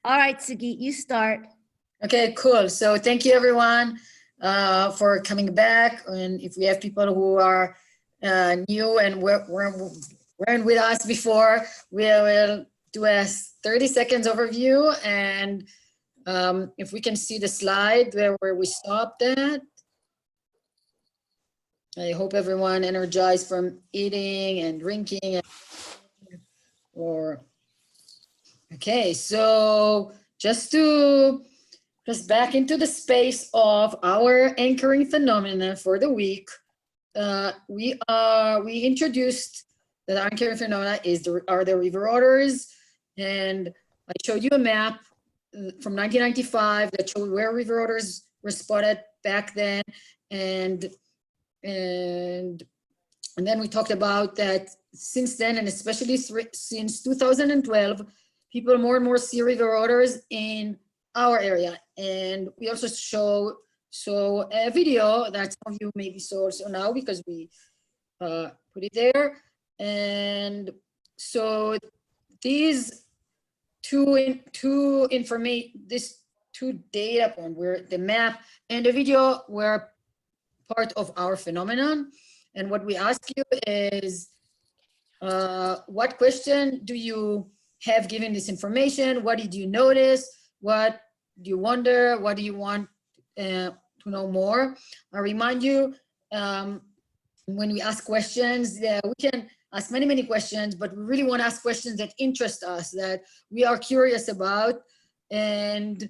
All right, Sagit, you start. Okay, cool. So thank you everyone for coming back. And if we have people who are new and weren't with us before, we will do a 30 seconds overview. And if we can see the slide where we stopped at. I hope everyone energized from eating and drinking. Okay, so just back into the space of our anchoring phenomena for the week. We introduced that our anchoring phenomena are the river otters, and I showed you a map from 1995 that showed where river otters were spotted back then, and then we talked about that since then, and especially since 2012, people more and more see river otters in our area. And we also show a video that some of you maybe saw also now because we put it there. And so these two data points, where the map and the video were part of our phenomenon. And what we ask you is, what question do you have given this information? What did you notice? What do you wonder? What do you want to know more? I remind you, when we ask questions, we can ask many questions, but we really want to ask questions that interest us, that we are curious about. And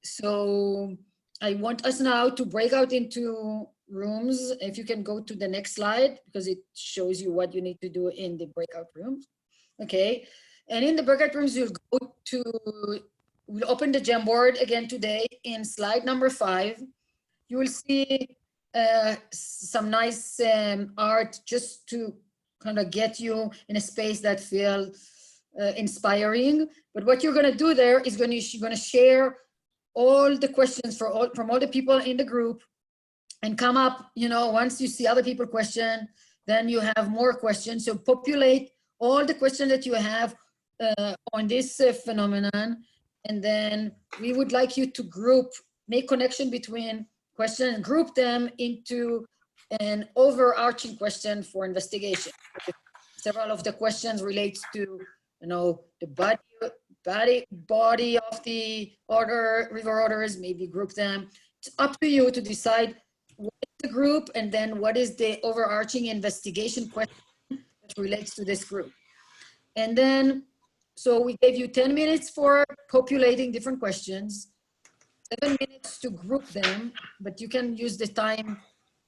so I want us now to break out into rooms. If you can go to the next slide, because it shows you what you need to do in the breakout rooms. Okay, and in the breakout rooms, we'll open the Jamboard again today. In slide number 5, you will see some nice art just to kind of get you in a space that feels inspiring. But what you're going to do there is you're going to share all the questions from all the people in the group, and come up, once you see other people question, then you have more questions. So populate all the questions that you have on this phenomenon. And then we would like you to make connection between questions and group them into an overarching question for investigation. Several of the questions relates to, the body of the river otters, maybe group them. It's up to you to decide what is the group, and then what is the overarching investigation question that relates to this group. And then, so we gave you 10 minutes for populating different questions, 7 minutes to group them, but you can use the time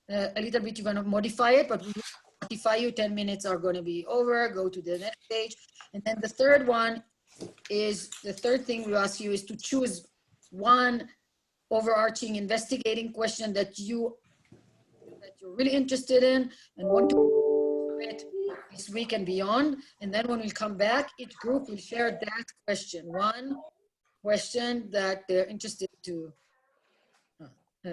a little bit. You're going to modify it, but we will modify you. 10 minutes are going to be over. Go to the next page. And then the third thing we ask you is to choose one overarching investigating question that you're really interested in and want to it this week and beyond. And then when we come back, each group will share that question, one question that they're interested to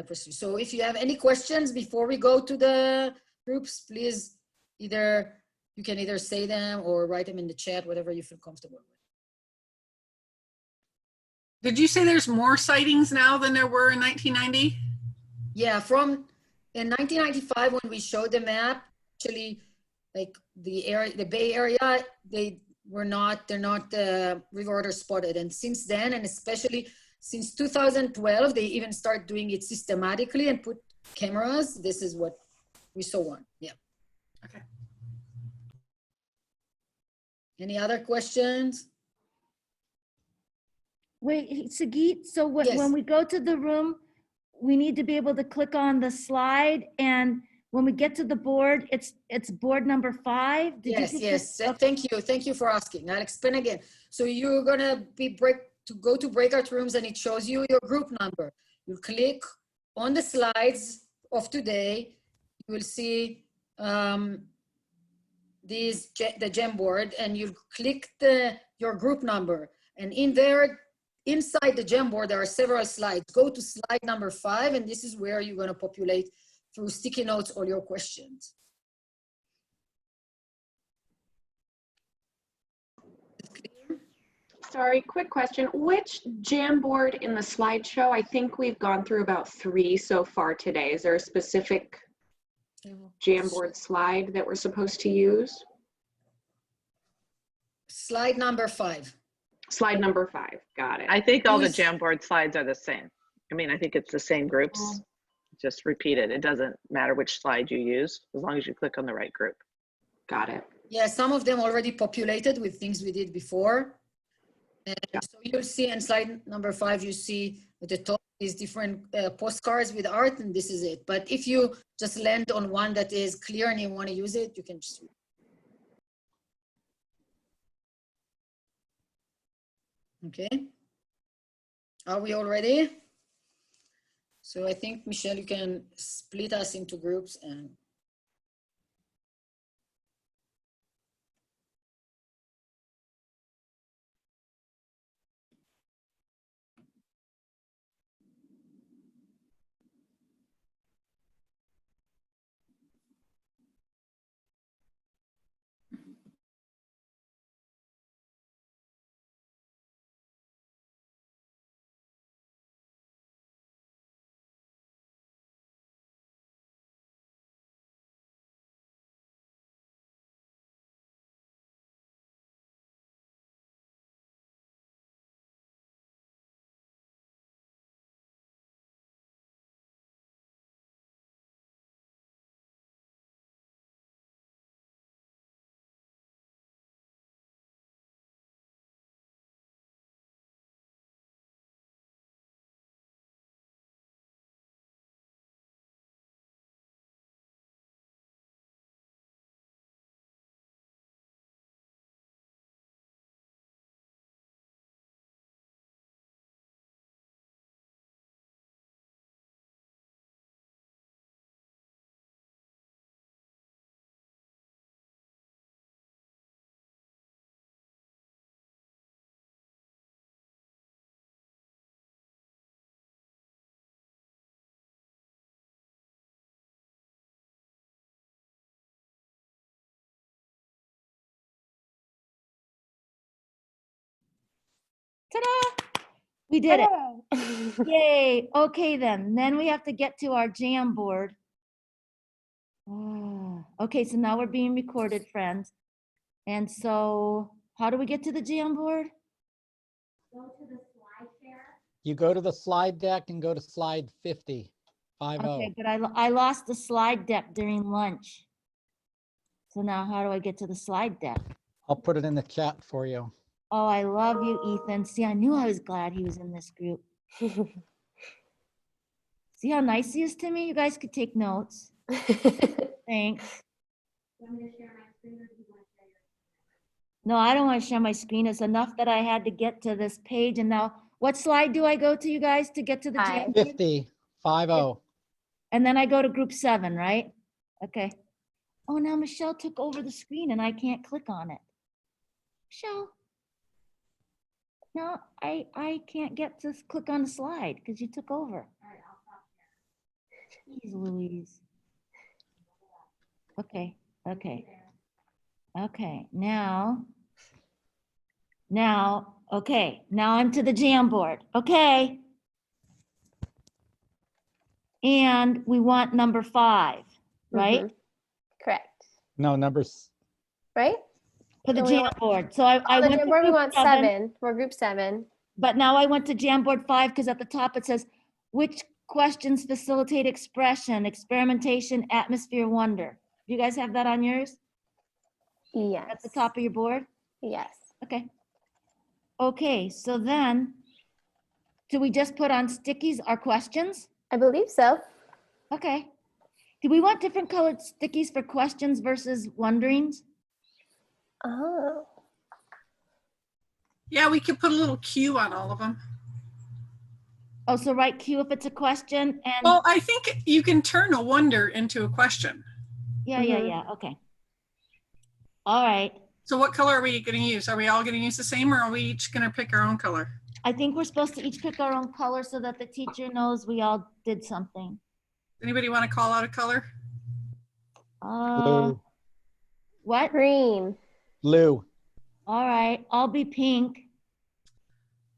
pursue. So if you have any questions before we go to the groups, please you can either say them or write them in the chat, whatever you feel comfortable with. Did you say there's more sightings now than there were in 1990? Yeah, in 1995, when we showed the map, actually, like the Bay Area, they're not river otter spotted. And since then, and especially since 2012, they even start doing it systematically and put cameras. This is what we saw one. Yeah. Okay. Any other questions? Wait, Sagit, so Yes. when we go to the room, we need to be able to click on the slide, and when we get to the board, it's board number 5. Yes. Okay. Thank you for asking. I'll explain again. So you're gonna go to breakout rooms, and it shows you your group number. You click on the slides of today. You will see the Jamboard, and you click your group number, and inside the Jamboard, there are several slides. Go to slide number 5, and this is where you're going to populate through sticky notes all your questions. Sorry, quick question. Which Jamboard in the slideshow? I think we've gone through about 3 so far today. Is there a specific Jamboard slide that we're supposed to use? Slide number 5. Slide number 5. Got it. I think all the Who's- Jamboard slides are the same. I mean, I think it's the same groups, just repeat it. It doesn't matter which slide you use, as long as you click on the right group. Got it. Yeah, some of them already populated with things we did before. And so you'll see in slide number 5, you see at the top is different postcards with art, and this is it. But if you just land on one that is clear and you want to use it, you can just. Okay. Are we all ready? So I think, Michelle, you can split us into groups and. Ta-da! We did it. Yay. Okay, then we have to get to our Jamboard. Okay, so now we're being recorded, friends. And so how do we get to the Jamboard? Go to the slide share. You go to the slide deck and go to slide 50, 50. Okay, but I lost the slide deck during lunch. So now how do I get to the slide deck? I'll put it in the chat for you. Oh, I love you, Ethan. See, I knew I was glad he was in this group. See how nice he is to me? You guys could take notes. Thanks. No, I don't want to share my screen. It's enough that I had to get to this page. And now, what slide do I go to, you guys, to get to the Five. Jamboard? 50, 50. And then I go to group 7, right? Okay. Oh, now Michelle took over the screen and I can't click on it. Michelle. No, I can't get to click on the slide because you took over. Jeez Louise. Okay, okay. Okay, now okay, now I'm to the Jamboard. Okay. And we want number 5, right? Mhm. Correct. No, numbers. Right? For the So we want- Jamboard. So I Oh, the went to Jamboard, we group want 7. We're group 7. But now I went to Jamboard 5 because at the top it says, which questions facilitate expression, experimentation, atmosphere, wonder? Do you guys have that on yours Yes. at the top of your board? Yes. Okay. Okay, so then, do we just put on stickies our questions? I believe so. Okay. Do we want different colored stickies for questions versus wonderings? Oh. Yeah, we could put a little Q on all of them. Oh, so write Q if it's a question and, Well, I think you can turn a wonder into a question. yeah, okay. All right. So what color are we going to use? Are we all going to use the same, or are we each going to pick our own color? I think we're supposed to each pick our own color so that the teacher knows we all did something. Anybody want to call out a color? Blue. What? Green. Blue. All right, I'll be pink.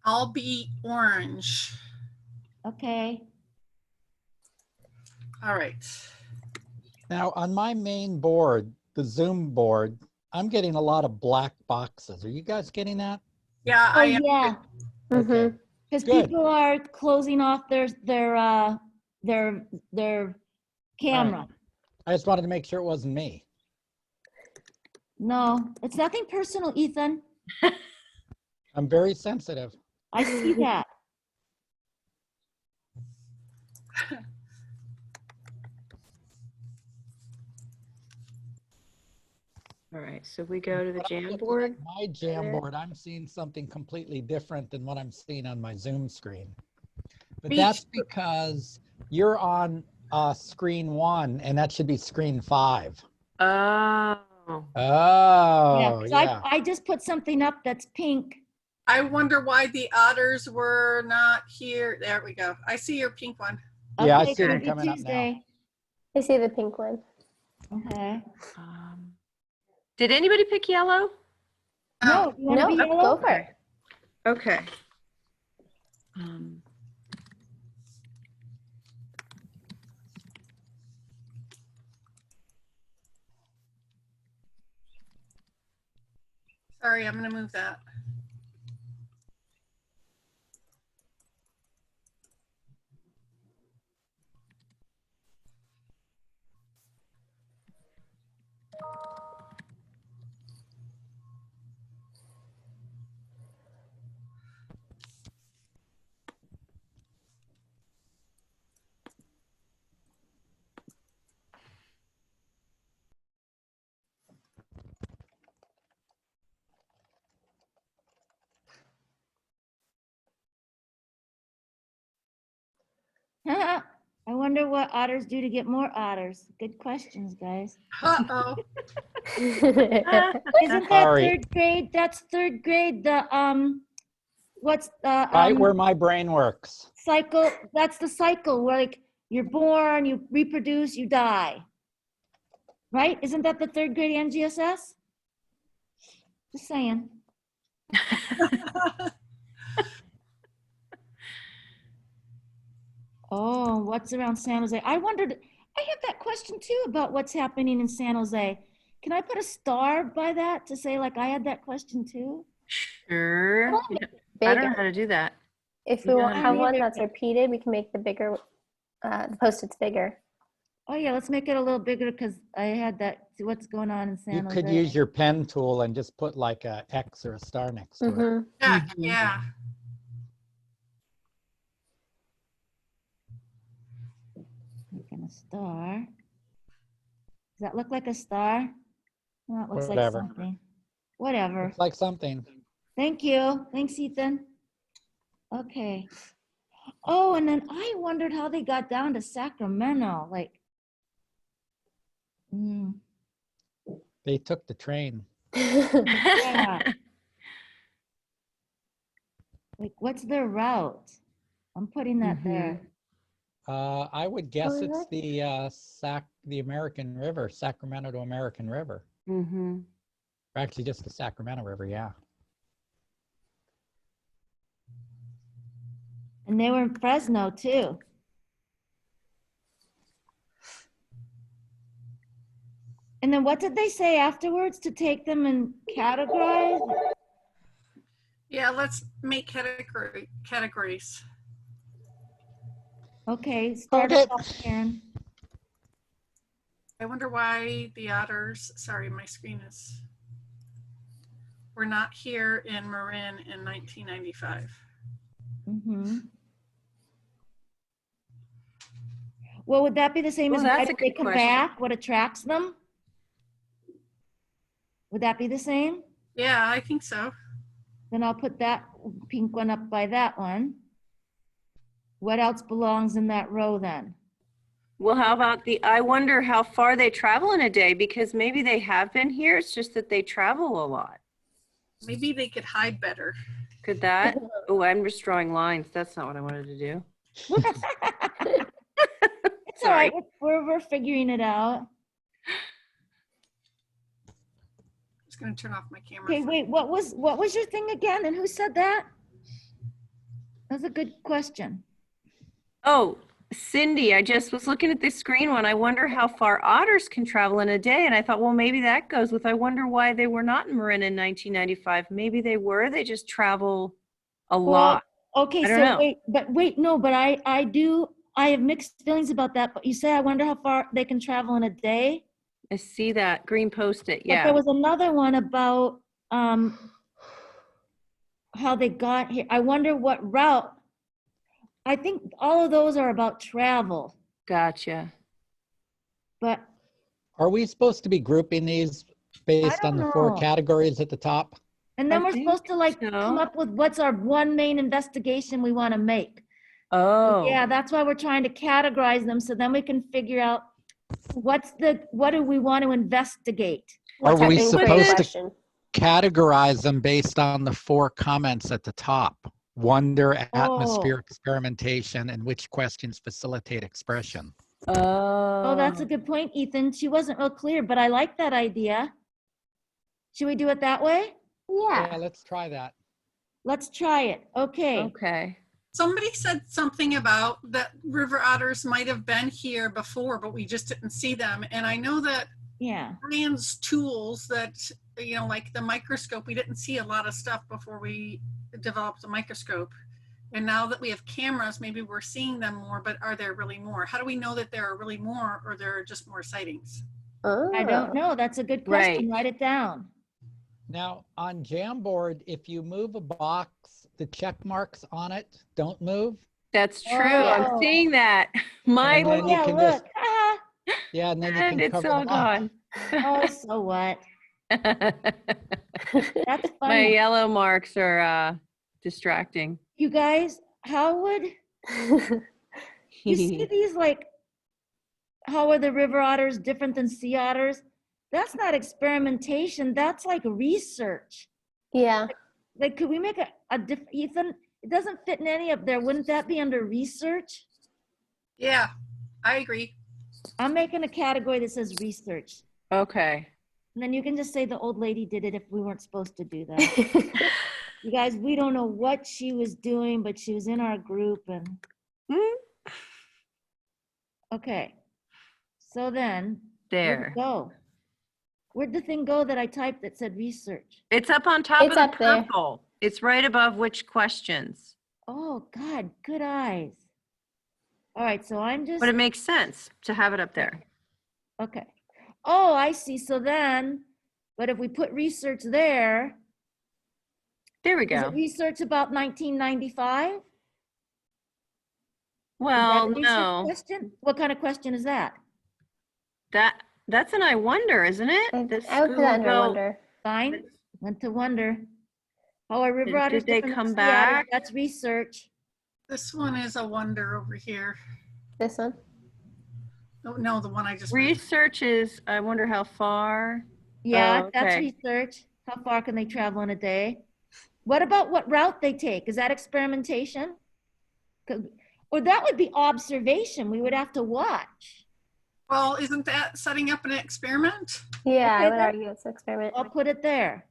I'll be orange. Okay. All right. Now, on my main board, the Zoom board, I'm getting a lot of black boxes. Are you guys getting that? Yeah, Oh, I am. yeah, Okay. Mhm. because Good. people are closing off their camera. I just wanted to make sure it wasn't me. No, it's nothing personal, Ethan. I'm very sensitive. I see that. All right, so we go to the But I'm jam looking board. at my it? Jamboard, I'm seeing something completely different than what I'm seeing on my Zoom screen. But Me that's too. because you're on screen 1 and that should be screen 5. Oh, Yeah, Oh, 'cause yeah. I just put something up that's pink. I wonder why the otters were not here. There we go. I see your pink one. Yeah, I Okay, see them Groovy coming up now. Tuesday. I see the pink one. Okay. did anybody pick yellow? No, you want to No, be go yellow? for it. Okay. Um, Sorry, I'm going to move that. I wonder what otters do to get more otters. Good questions, guys. Uh-oh. Isn't that Sorry. third grade? That's third grade. What's the Right where my brain works. cycle? That's the cycle where like you're born, you reproduce, you die. Right? Isn't that the third grade NGSS? Just saying. Oh, what's around San Jose? I wondered, I had that question too about what's happening in San Jose. Can I put a star by that to say like I had that question too? sure. Oh, Yeah, I don't know Bigger. how to do that. If You we know want how to to have do one it? that's repeated, we can make the bigger, the post-its bigger. Oh yeah, let's make it a little bigger because I had that, see what's going on in San You Jose. could use your pen tool and just put like a X or a star next to it. Mhm. Yeah, Mhm. yeah. Making a star. Does that look like a star? No, it looks Whatever. like something. Whatever. Looks like something. Thank you. Thanks, Ethan. Okay. Oh, and then I wondered how they got down to Sacramento. Like, They took the train. yeah. Like, what's their route? I'm putting that there. I would guess Oh, it's the American River, Sacramento to American River. Mm-hmm. Or actually just the Sacramento River, yeah. And they were in Fresno too. And then what did they say afterwards to take them and categorize? Yeah, let's make categories. Okay, start us off, Karen. I wonder why the otters, sorry, my screen is, were not here in Marin in 1995. Mm-hmm. Well, would that be the same Well, as why that's a did they good come question. back? What attracts them? Would that be the same? Yeah, I think so. Then I'll put that pink one up by that one. What else belongs in that row then? Well, how about I wonder how far they travel in a day, because maybe they have been here. It's just that they travel a lot. Maybe they could hide better. Could that? Oh, I'm just drawing lines. That's not what I wanted to do. It's all right. We're figuring it out. Just gonna turn off my camera. Okay, wait, what was your thing again? And who said that? That's a good question. Oh, Cindy, I just was looking at the screen one. I wonder how far otters can travel in a day. And I thought, well, maybe that goes with, I wonder why they were not in Marin in 1995. Maybe they were, they just travel a lot. Okay, I don't so know. wait, no, but I have mixed feelings about that. But you say, I wonder how far they can travel in a day. I see that green Post-it, But there yeah. was another one about how they got here. I wonder what route. I think all of those are about travel, Gotcha. but Are we supposed to be grouping these based on don't the 4 know. categories at the top? and then I we're think supposed to like so. come up with what's our one main investigation we want to make. Oh. Yeah, that's why we're trying to categorize them so then we can figure out what do we want to investigate? Are What's our we inquiry supposed to question? categorize them based on the 4 comments at the top? Wonder, atmosphere, experimentation, and which questions facilitate expression. Oh, that's a good point, Ethan. She wasn't real clear, but I like that idea. Should we do it that way? Yeah, Yeah. let's try that. Let's try it. Okay. Okay. Somebody said something about that river otters might have been here before, but we just didn't see them. And I know that Yeah. Brian's tools that, you know, like the microscope, we didn't see a lot of stuff before we developed the microscope. And now that we have cameras, maybe we're seeing them more, but are there really more? How do we know that there are really more or there are just more sightings? I don't know. That's a good question. Right. Write it down. Now, on Jamboard, if you move a box, the check marks on it don't move. That's true. I'm Oh. seeing that. My And then you Yeah, can look. just, yeah, and then you and can it's cover all them up. gone. Oh, so what? That's My funny. yellow marks are distracting. You guys, how would you see these like, how are the river otters different than sea otters? That's not experimentation. That's like research. Yeah. Like, could we make a different, Ethan, it doesn't fit in any of there. Wouldn't that be under research? Yeah, I agree. I'm making a category that says research. Okay. And then you can just say the old lady did it if we weren't supposed to do that. You guys, we don't know what she was doing, but she was in our group and. Okay. So then. Where'd There. it go? Where'd the thing go that I typed that said research? It's up on top It's of the up there. purple. It's right above which questions. Oh, God, good eyes. All right, so I'm just, But it makes sense to have it up there. okay. Oh, I see. So then, but if we put research there, There we is go. it research about 1995? Well, Is that a research no, question? What kind of question is that? that's an I wonder, isn't it? I would put that under wonder. Fine, went to wonder. How are river Did otters they different come than sea otters? back? That's research. This one is a wonder over here. This one. Oh, no, the one I just read. Research is, I wonder how far. Yeah, Oh, that's okay. research. How far can they travel in a day? What about what route they take? Is that experimentation? Or that would be observation. We would have to watch. Well, isn't that setting up an experiment? Yeah, Okay, I would then. argue it's an experiment. I'll put it there.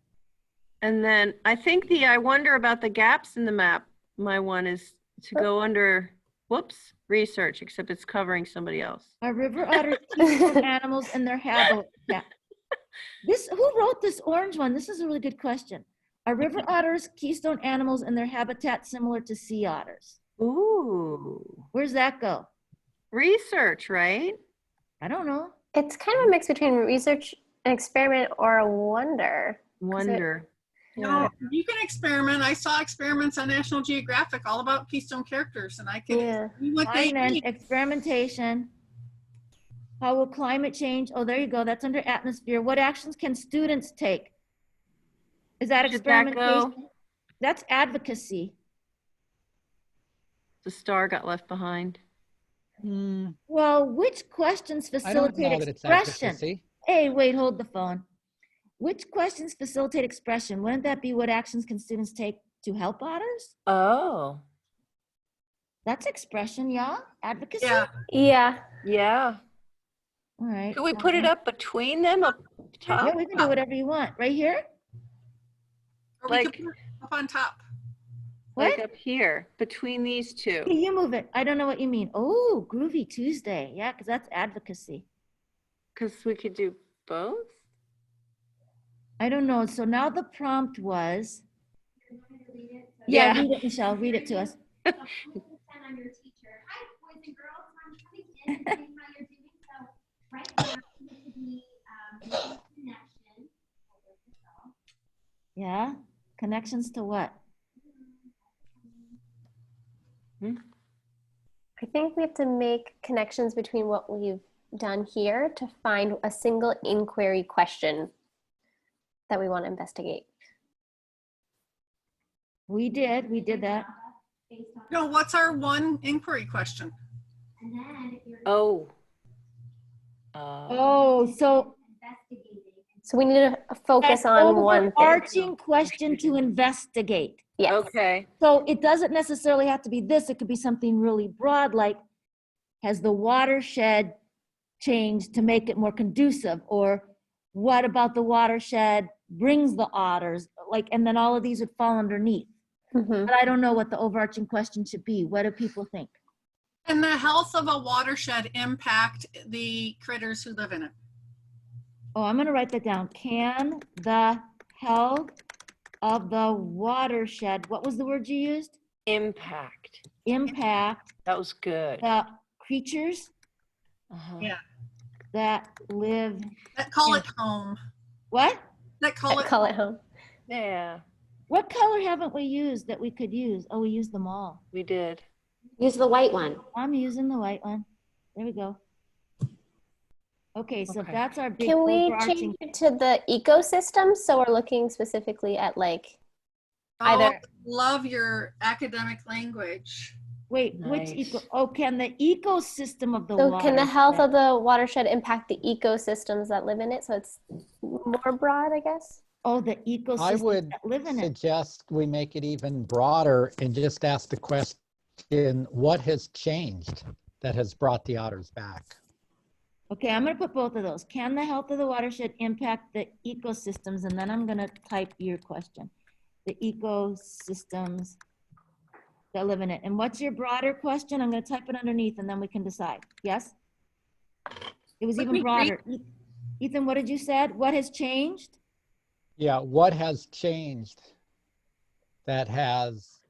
And then I think the I wonder about the gaps in the map, my one is to go under, whoops, research, except it's covering somebody else. Are river otters keystone animals in their habitat? Who wrote this orange one? This is a really good question. Are river otters keystone animals in their habitat similar to sea otters? Ooh, Where's that go? research, right? I don't know. It's kind of a mix between research, an experiment, or a wonder. Wonder. No, you can experiment. I saw experiments on National Geographic all about keystone characters, and I can Yeah. see what they Fine, then, eat. experimentation. How will climate change? Oh, there you go. That's under atmosphere. What actions can students take? Is that Should that experimentation? go? That's advocacy. The star got left behind. Well, which questions I don't facilitate know that it's expression? advocacy. Hey, wait, hold the phone. Which questions facilitate expression? Wouldn't that be what actions can students take to help otters? Oh, That's expression, yeah? Advocacy? Yeah, Yeah. yeah. All right. Could we put it up between them up top? Yeah, we can do whatever you want. Right here? or Like- we could put it up on top. Like What? up here, between these two. Hey, you move it. I don't know what you mean. Oh, Groovy Tuesday. Yeah, because that's advocacy. Because we could do both? I don't know. So now the prompt was. Yeah. Read it, Michelle. Read it to us. Yeah. Connections to what? I think we have to make connections between what we've done here to find a single inquiry question that we want to investigate. We did that. No, what's our one inquiry question? Oh. Oh, so So we need to focus on one thing. overarching question to investigate. Yes. Okay. So it doesn't necessarily have to be this. It could be something really broad, like, has the watershed changed to make it more conducive? Or what about the watershed brings the otters? Like, and then all of these would fall underneath. Mm-hmm. But I don't know what the overarching question should be. What do people think? Can the health of a watershed impact the critters who live in it? Oh, I'm going to write that down. Can the health of the watershed, what was the word you used? Impact. Impact That was good. the creatures Yeah. that live. That call it home. What? That call it Call it home. Yeah, What color haven't we used that we could use? Oh, we used them all. we did. Use the white one. I'm using the white one. There we go. Okay, so Okay. that's our big Can we overarching. change it to the ecosystem? So we're looking specifically at like either. Love your academic language. Wait, Nice. which eco? Oh, can the ecosystem of the So water? can the health of the watershed impact the ecosystems that live in it? So it's more broad, I guess. Oh, the I ecosystems would that live in it. suggest we make it even broader and just ask the question, what has changed that has brought the otters back? Okay, I'm gonna put both of those. Can the health of the watershed impact the ecosystems? And then I'm gonna type your question. The ecosystems that live in it. And what's your broader question? I'm gonna type it underneath and then we can decide. Yes? It was Let even me broader. Ethan, what did you said? What has changed? Yeah, what has changed that has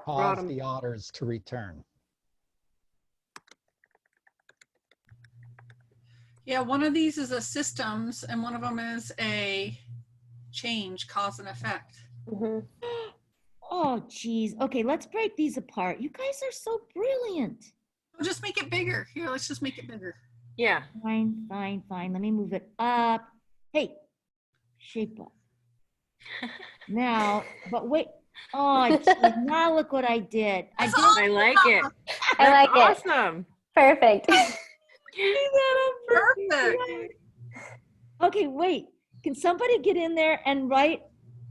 caused 'em. the otters to return? Yeah, one of these is a systems and one of them is a change, cause and effect. Mm-hmm. Oh, geez. Okay, let's break these apart. You guys are so brilliant. We'll just make it bigger. Here, let's just make it bigger. Yeah. Fine, fine, fine. Let me move it up. Hey, shape up. Now, but wait. Oh, geez, now look what I did. I did. I like it. I like it. Awesome. Perfect. Perfect. Okay, wait. Can somebody get in there and write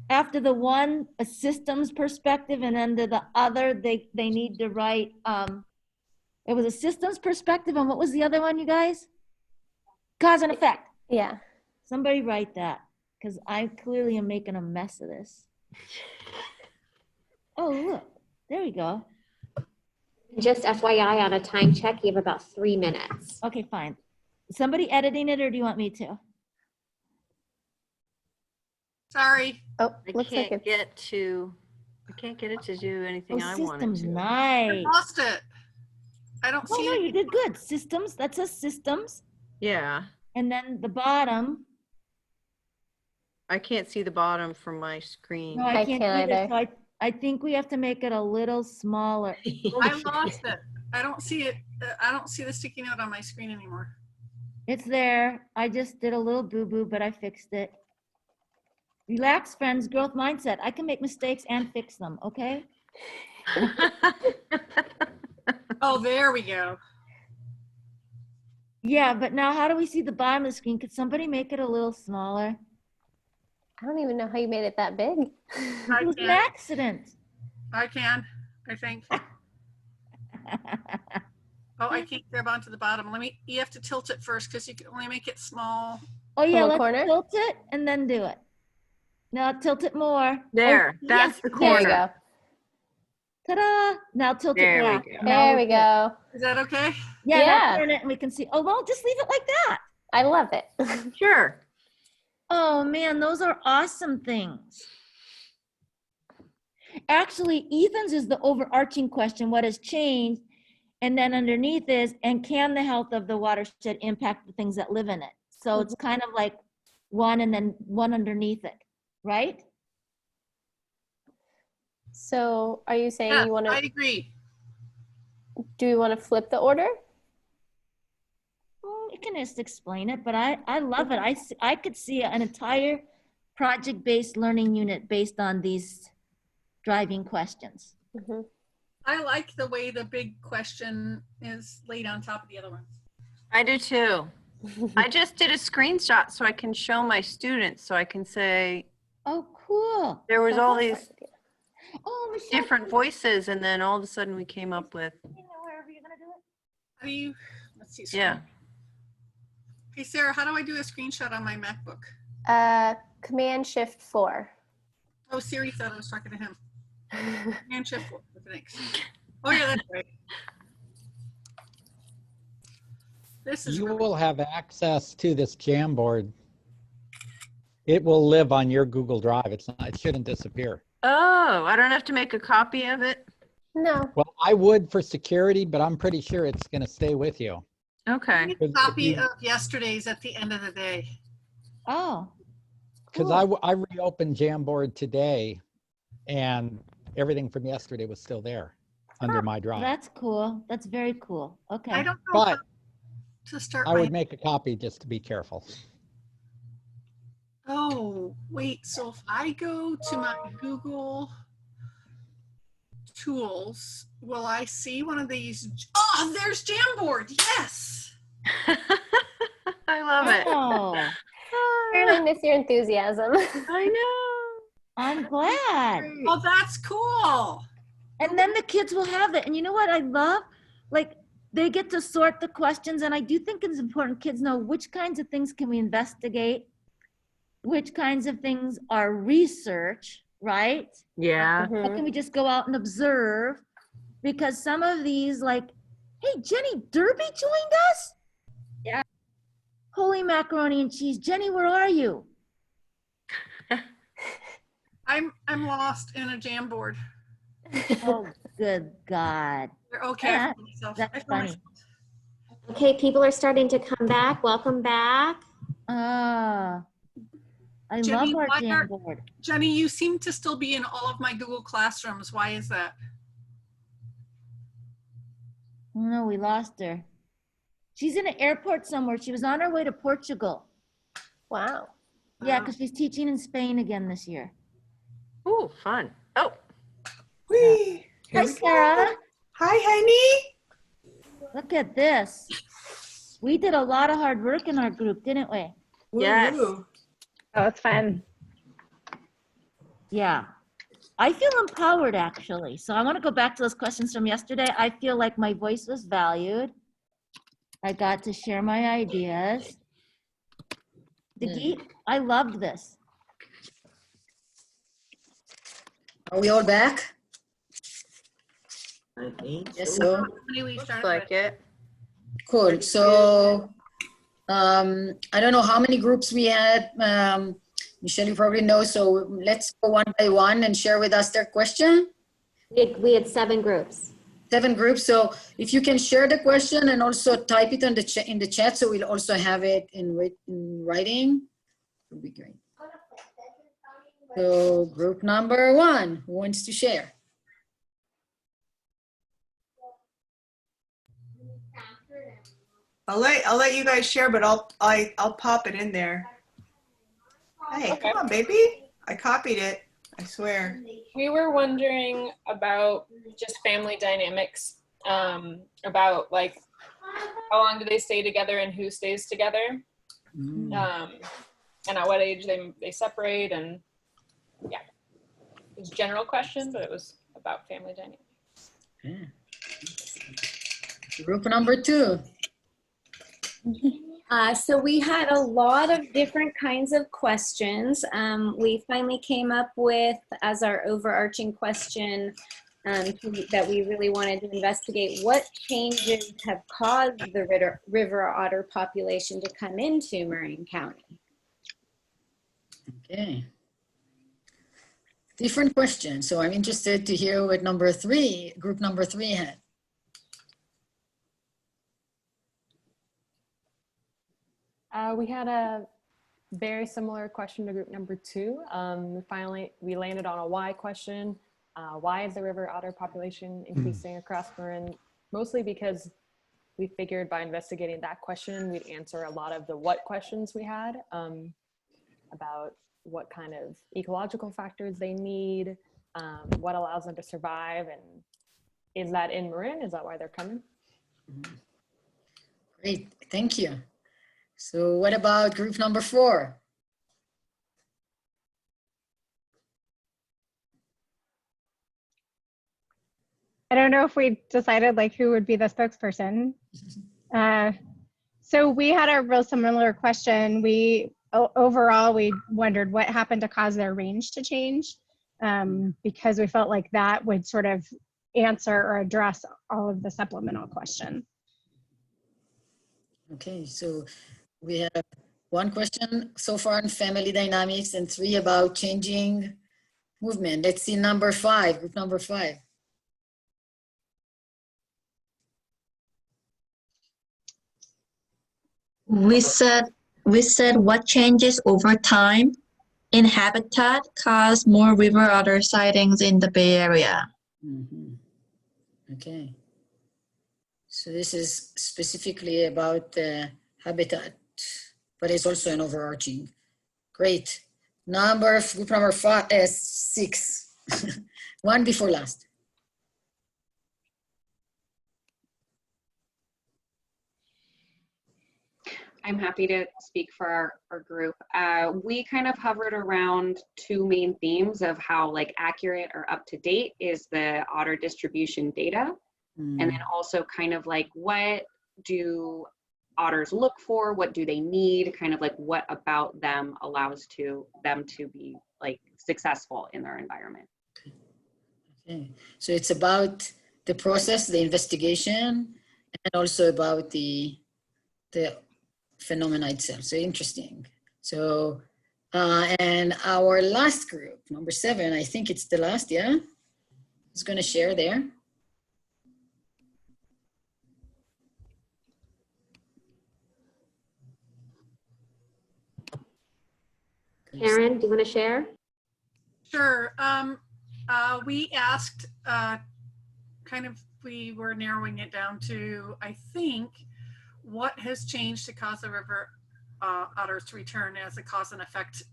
after the one a systems perspective and under the other they need to write it was a systems perspective and what was the other one, you guys? Cause and effect. Yeah. Somebody write that because I clearly am making a mess of this. Oh, look. There we go. Just FYI, on a time check, you have about 3 minutes. Okay, fine. Is somebody editing it or do you want me to? Sorry. Oh, I looks like can't it's. I can't get it to do anything Oh, I want it systems, to. I nice. lost it. I don't Oh, see no, it. you did good. Systems, that says systems. Yeah, And then the bottom. I can't see the bottom from my screen. No, I I can't can't either. either. So I think we have to make it a little smaller. I lost it. I don't see it. I don't see the sticky note on my screen anymore. It's there. I just did a little boo-boo, but I fixed it. Relax, friends, growth mindset. I can make mistakes and fix them, okay? Oh, there we go. Yeah, but now how do we see the bottom of the screen? Could somebody make it a little smaller? I don't even know how you made it that big. It was an accident. I can, I think. Oh, I can't grab onto the bottom. You have to tilt it first because you can only make it small. Oh yeah, From a let's corner? tilt it and then do it. Now tilt it more. There, Oh, that's yes. the There you corner. go. Ta-da! Now tilt it There back. we go. Now There we go. Is that okay? Yeah, Yeah. now turn it and we can see. Oh, well, just leave it like that. I love it. Sure. Oh man, those are awesome things. Actually, Ethan's is the overarching question, what has changed? And then underneath is, and can the health of the watershed impact the things that live in it? So it's kind of like one and then one underneath it, right? So are you saying Yeah, you want I to, agree. do we want to flip the order? You can just explain it, but I love it. I could see an entire project-based learning unit based on these driving questions. Mm-hmm. I like the way the big question is laid on top of the other ones. I do too. I just did a screenshot so I can show my students, so I can say Oh, cool. there was all these Oh, Michelle, different voices, and then all of a sudden we came up with, you know, wherever you're gonna do it. How do you, let's see. yeah. Hey, Sarah, how do I do a screenshot on my MacBook? Command Shift 4. Oh, Siri thought I was talking to him. Command Shift 4. Thanks. Oh, yeah, that's right. This is You really, will have access to this Jamboard. It will live on your Google Drive. It shouldn't disappear. Oh, I don't have to make a copy of it? No. Well, I would for security, but I'm pretty sure it's going to stay with you. I Okay. need a copy of yesterday's at the end of the day. Oh, Because cool. I reopened Jamboard today, and everything from yesterday was still there under my drive. That's cool. That's very cool. Okay. I don't know how But to start I my, would make a copy just to be careful. oh, wait, so if I go to my Google tools, will I see one of these? Oh, there's Jamboard, yes. I love it. Oh, I miss your enthusiasm. I know. I'm glad. Oh, that's cool. And then the kids will have it. And you know what I love? Like, they get to sort the questions. And I do think it's important kids know which kinds of things can we investigate, which kinds of things are research, right? Yeah. How can we just go out and observe? Because some of these, like, hey, Jenny Derby joined us? Yeah. Holy macaroni and cheese. Jenny, where are you? I'm lost in a Jamboard. Oh, good God. Okay, I found myself. That's I found funny. myself. Okay, people are starting to come back. Welcome back. I Jenny, love our why are- Jamboard. Jenny, you seem to still be in all of my Google Classrooms. Why is that? Oh, no, we lost her. She's in an airport somewhere. She was on her way to Portugal. Wow. Yeah, because she's teaching in Spain again this year. Ooh, fun. Oh, Whee! Hi, Sarah. Hi, honey. Look at this. We did a lot of hard work in our group, didn't we? Yes. Woo-hoo. Oh, it's fun. Yeah. I feel empowered, actually. So I want to go back to those questions from yesterday. I feel like my voice was valued. I got to share my ideas. I loved this. Are we all back? I think Yes, so. so, How many we looks started like with? it. cool. So, I don't know how many groups we had. Michelle, you probably know. So let's go one by one and share with us their question. We had 7 groups. 7 groups. So if you can share the question and also type it on the in the chat, so we'll also have it in writing, it would be great. So group number 1, who wants to share? I'll let you guys share, but I'll pop it in there. Hey, come on, baby. I copied it. I swear. We were wondering about just family dynamics, about like how long do they stay together and who stays together, and at what age they separate, and yeah, it was a general question, but it was about family dynamics. Yeah. Group number 2. So we had a lot of different kinds of questions. We finally came up with, as our overarching question, that we really wanted to investigate. What changes have caused the river otter population to come into Marin County? Okay. Different question. So I'm interested to hear what group number three had. We had a very similar question to group number 2. We landed on a why question. Why is the river otter population increasing across Marin? Mostly because we figured by investigating that question, we'd answer a lot of the what questions we had about what kind of ecological factors they need, what allows them to survive, and is that in Marin? Is that why they're coming? Great, thank you. So what about group number 4? I don't know if we decided like who would be the spokesperson. So we had a real similar question. Overall, we wondered what happened to cause their range to change, because we felt like that would sort of answer or address all of the supplemental questions. Okay, so we have 1 question so far on family dynamics and 3 about changing movement. Let's see number 5, group number 5. We said what changes over time in habitat cause more river otter sightings in the Bay Area. Mm-hmm. Okay. So this is specifically about the habitat, but it's also an overarching. Great. Group number 6. 1 before last. I'm happy to speak for our group. We kind of hovered around 2 main themes of how like accurate or up to date is the otter distribution data. And then also kind of like what do otters look for? What do they need? Kind of like what about them allows them to be like successful in their environment. Okay, so it's about the process, the investigation, and also about the phenomena itself. So interesting. So, and our last group, number 7, I think it's the last, yeah? Who's going to share there? Karen, do you want to share? Sure. We asked we were narrowing it down to, I think, what has changed to cause the river otters to return as a cause and effect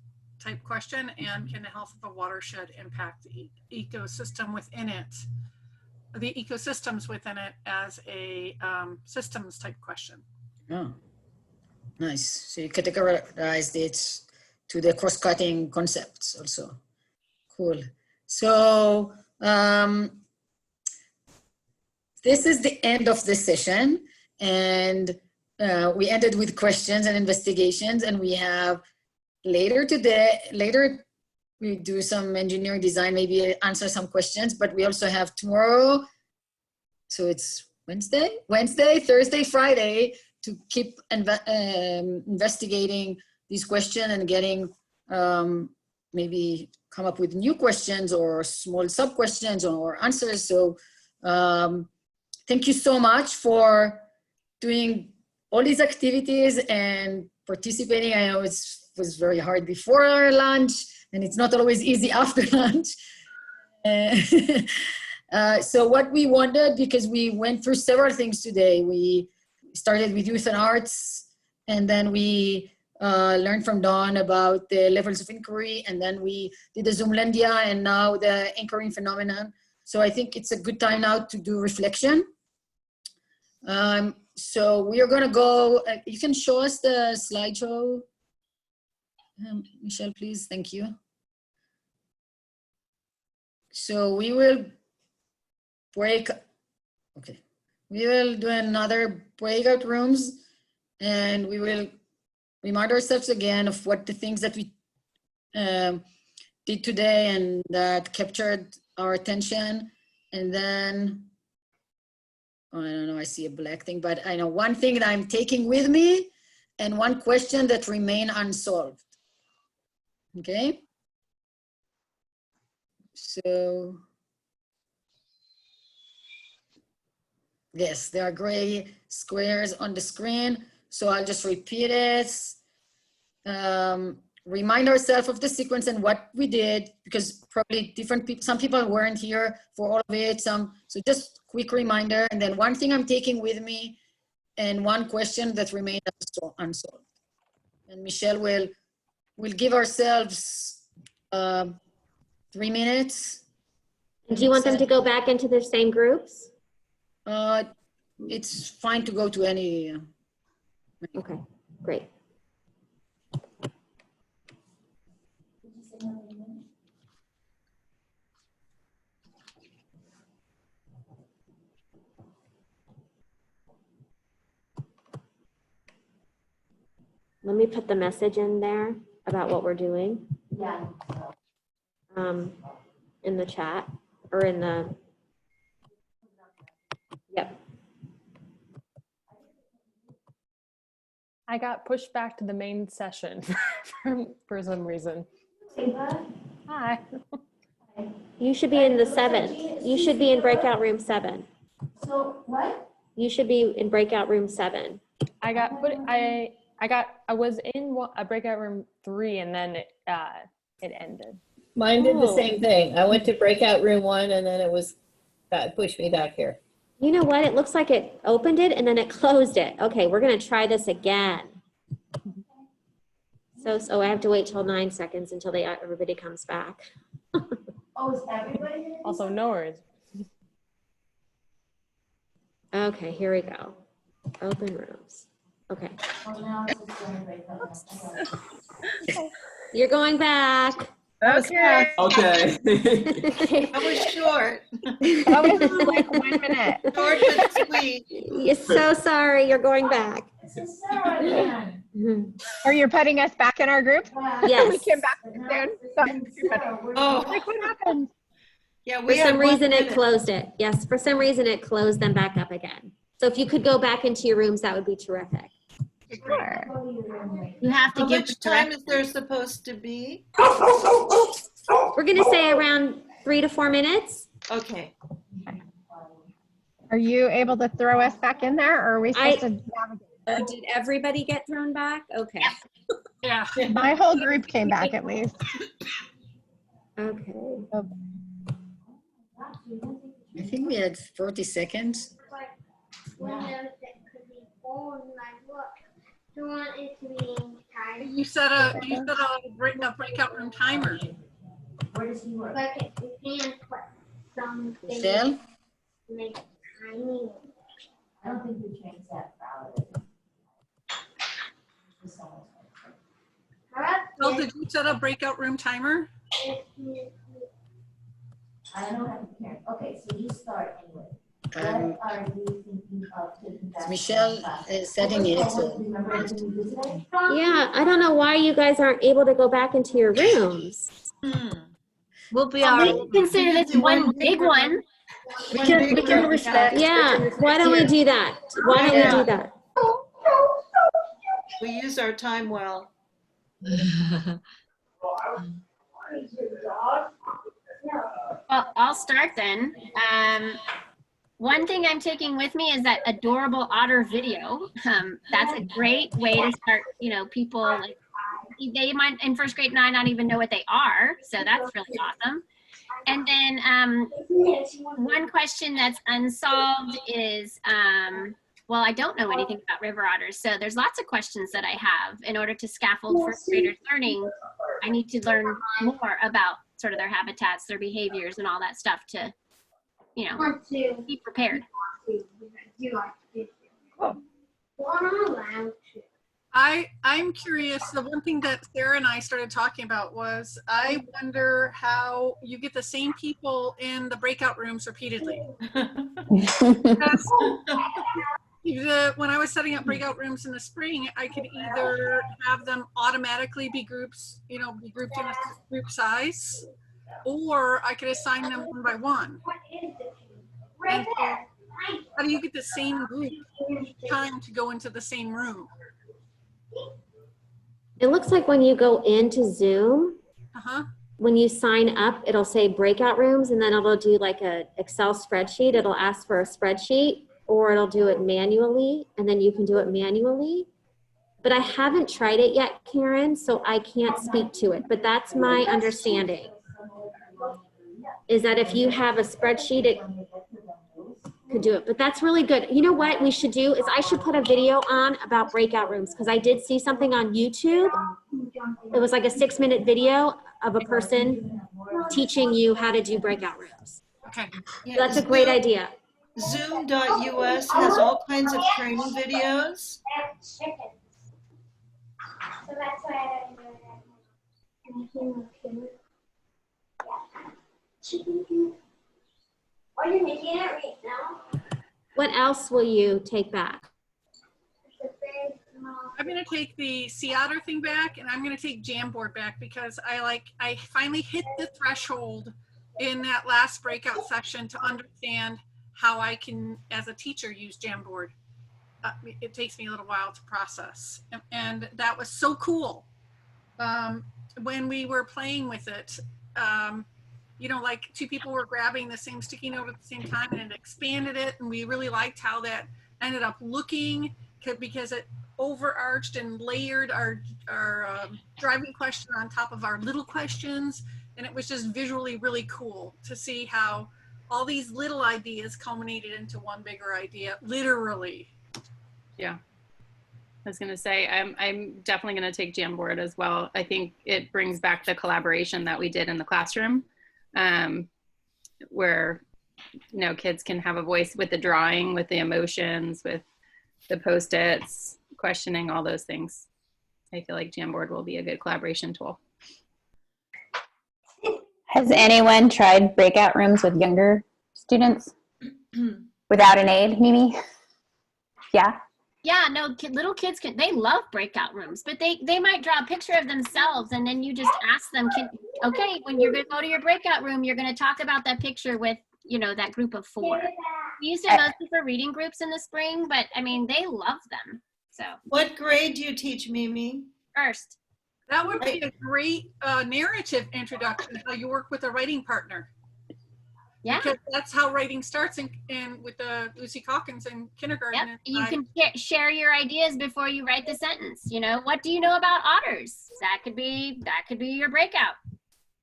type question, and can the health of a watershed impact the ecosystem within it, the ecosystems within it as a systems type question. Oh, nice. So you categorized it to the cross-cutting concepts also. Cool. So this is the end of this session, and we ended with questions and investigations, and we have later we do some engineering design, maybe answer some questions, but we also have tomorrow, so it's Wednesday, Thursday, Friday, to keep investigating these questions and getting maybe come up with new questions or small sub questions or answers. So thank you so much for doing all these activities and participating. I know it was very hard before our lunch, and it's not always easy after lunch. So what we wanted, because we went through several things today, we started with youth and arts, and then we learned from Dawn about the levels of inquiry, and then we did the Zoomlandia, and now the anchoring phenomenon. So I think it's a good time now to do reflection. So we are going to go, you can show us the slideshow, Michelle, please. Thank you. So we will we will do another breakout rooms, and we will remind ourselves again of what the things that we did today and that captured our attention. And then, oh, I don't know, I see a black thing, but I know one thing that I'm taking with me and one question that remain unsolved. Okay? So, yes, there are gray squares on the screen. So I'll just repeat it. Remind ourselves of the sequence and what we did, because probably different people, some people weren't here for all of it. So just quick reminder. And then one thing I'm taking with me and one question that remained unsolved. And Michelle will give ourselves 3 minutes. Do you want them to go back into the same groups? It's fine to go to any. Okay, great. Let me put the message in there about what we're doing. Yeah. In the chat or in the, yep. I got pushed back to the main session for some reason. Hi. You should be in the 7th. You should be in breakout room 7. So what? You should be in breakout room 7. I was in a breakout room 3 and then it ended. Mine did the same thing. I went to breakout room 1 and then that pushed me back here. You know what? It looks like it opened it and then it closed it. Okay, we're gonna try this again. So I have to wait till 9 seconds until everybody comes back. Oh, is everybody? Also, no worries. Okay, here we go. Open rooms. Okay. You're going back. Okay. Okay. That was short. That was like 1 minute. Short and sweet. You're so sorry. You're going back. Or you're putting us back in our group? Yes. We came back soon. Oh. Like, what happened? Yeah, For some reason it closed it. Yes, for some reason it closed them back up again. So if you could go back into your rooms, that would be terrific. Sure. You have to How give much time is there supposed to be? We're gonna say around 3 to 4 minutes. Okay. Are you able to throw us back in there, or are we supposed to navigate? Did everybody get thrown back? Okay. Yeah. My whole group came back at least. Okay. I think we had 40 seconds. You set a breakout room timer. Michelle? I don't think we changed that valid. Well, did you set a breakout room timer? I don't have to care. Okay, so you start anyway. Um, What are you thinking of taking back? Michelle is setting it. So. Yeah, I don't know why you guys aren't able to go back into your rooms. We'll be all right. Consider this one big one. We can respect. Yeah, why don't we do that? Why don't we do that? We use our time well. Well, I'll start then. One thing I'm taking with me is that adorable otter video. That's a great way to start, people, like, they might in first grade not even know what they are. So that's really awesome. And then one question that's unsolved is, well, I don't know anything about river otters. So there's lots of questions that I have. In order to scaffold first graders learning, I need to learn more about sort of their habitats, their behaviors, and all that stuff to, be prepared. I'm curious. The one thing that Sarah and I started talking about was, I wonder how you get the same people in the breakout rooms repeatedly. When I was setting up breakout rooms in the spring, I could either have them automatically be groups, be grouped in a group size, or I could assign them one by one. And so how do you get the same group time to go into the same room? It looks like when you go into Zoom, Uh-huh. when you sign up, it'll say breakout rooms, and then it'll do like a Excel spreadsheet. It'll ask for a spreadsheet, or it'll do it manually, and then you can do it manually. But I haven't tried it yet, Karen, so I can't speak to it. But that's my understanding, is that if you have a spreadsheet, it could do it. But that's really good. You know what we should do is I should put a video on about breakout rooms, because I did see something on YouTube. It was like a 6-minute video of a person teaching you how to do breakout rooms. Okay. So that's a great idea. Zoom.us has all kinds of training videos. So that's why I don't do that. Are you making it right now? What else will you take back? I'm going to take the Sea Otter thing back, and I'm going to take Jamboard back, because I finally hit the threshold in that last breakout session to understand how I can, as a teacher, use Jamboard. It takes me a little while to process, and that was so cool. When we were playing with it, you know, like 2 people were grabbing the same sticky note at the same time, and it expanded it, and we really liked how that ended up looking, because it overarched and layered our driving question on top of our little questions, and it was just visually really cool to see how all these little ideas culminated into one bigger idea, literally. Yeah, I was going to say, I'm definitely going to take Jamboard as well. I think it brings back the collaboration that we did in the classroom, where, you know, kids can have a voice with the drawing, with the emotions, with the Post-its, questioning, all those things. I feel like Jamboard will be a good collaboration tool. Has anyone tried breakout rooms with younger students without an aid, Mimi? Yeah. Yeah, no, little kids they love breakout rooms, but they might draw a picture of themselves, and then you just ask them, okay, when you're going to go to your breakout room, you're going to talk about that picture with, you know, that group of 4. We used it mostly for reading groups in the spring, but I mean, they love them. So. What grade do you teach, Mimi? First. That would be a great narrative introduction, how you work with a writing partner. Yeah. Because that's how writing starts in with Lucy Calkins in kindergarten. Yep. You can share your ideas before you write the sentence. You know, what do you know about otters? That could be your breakout.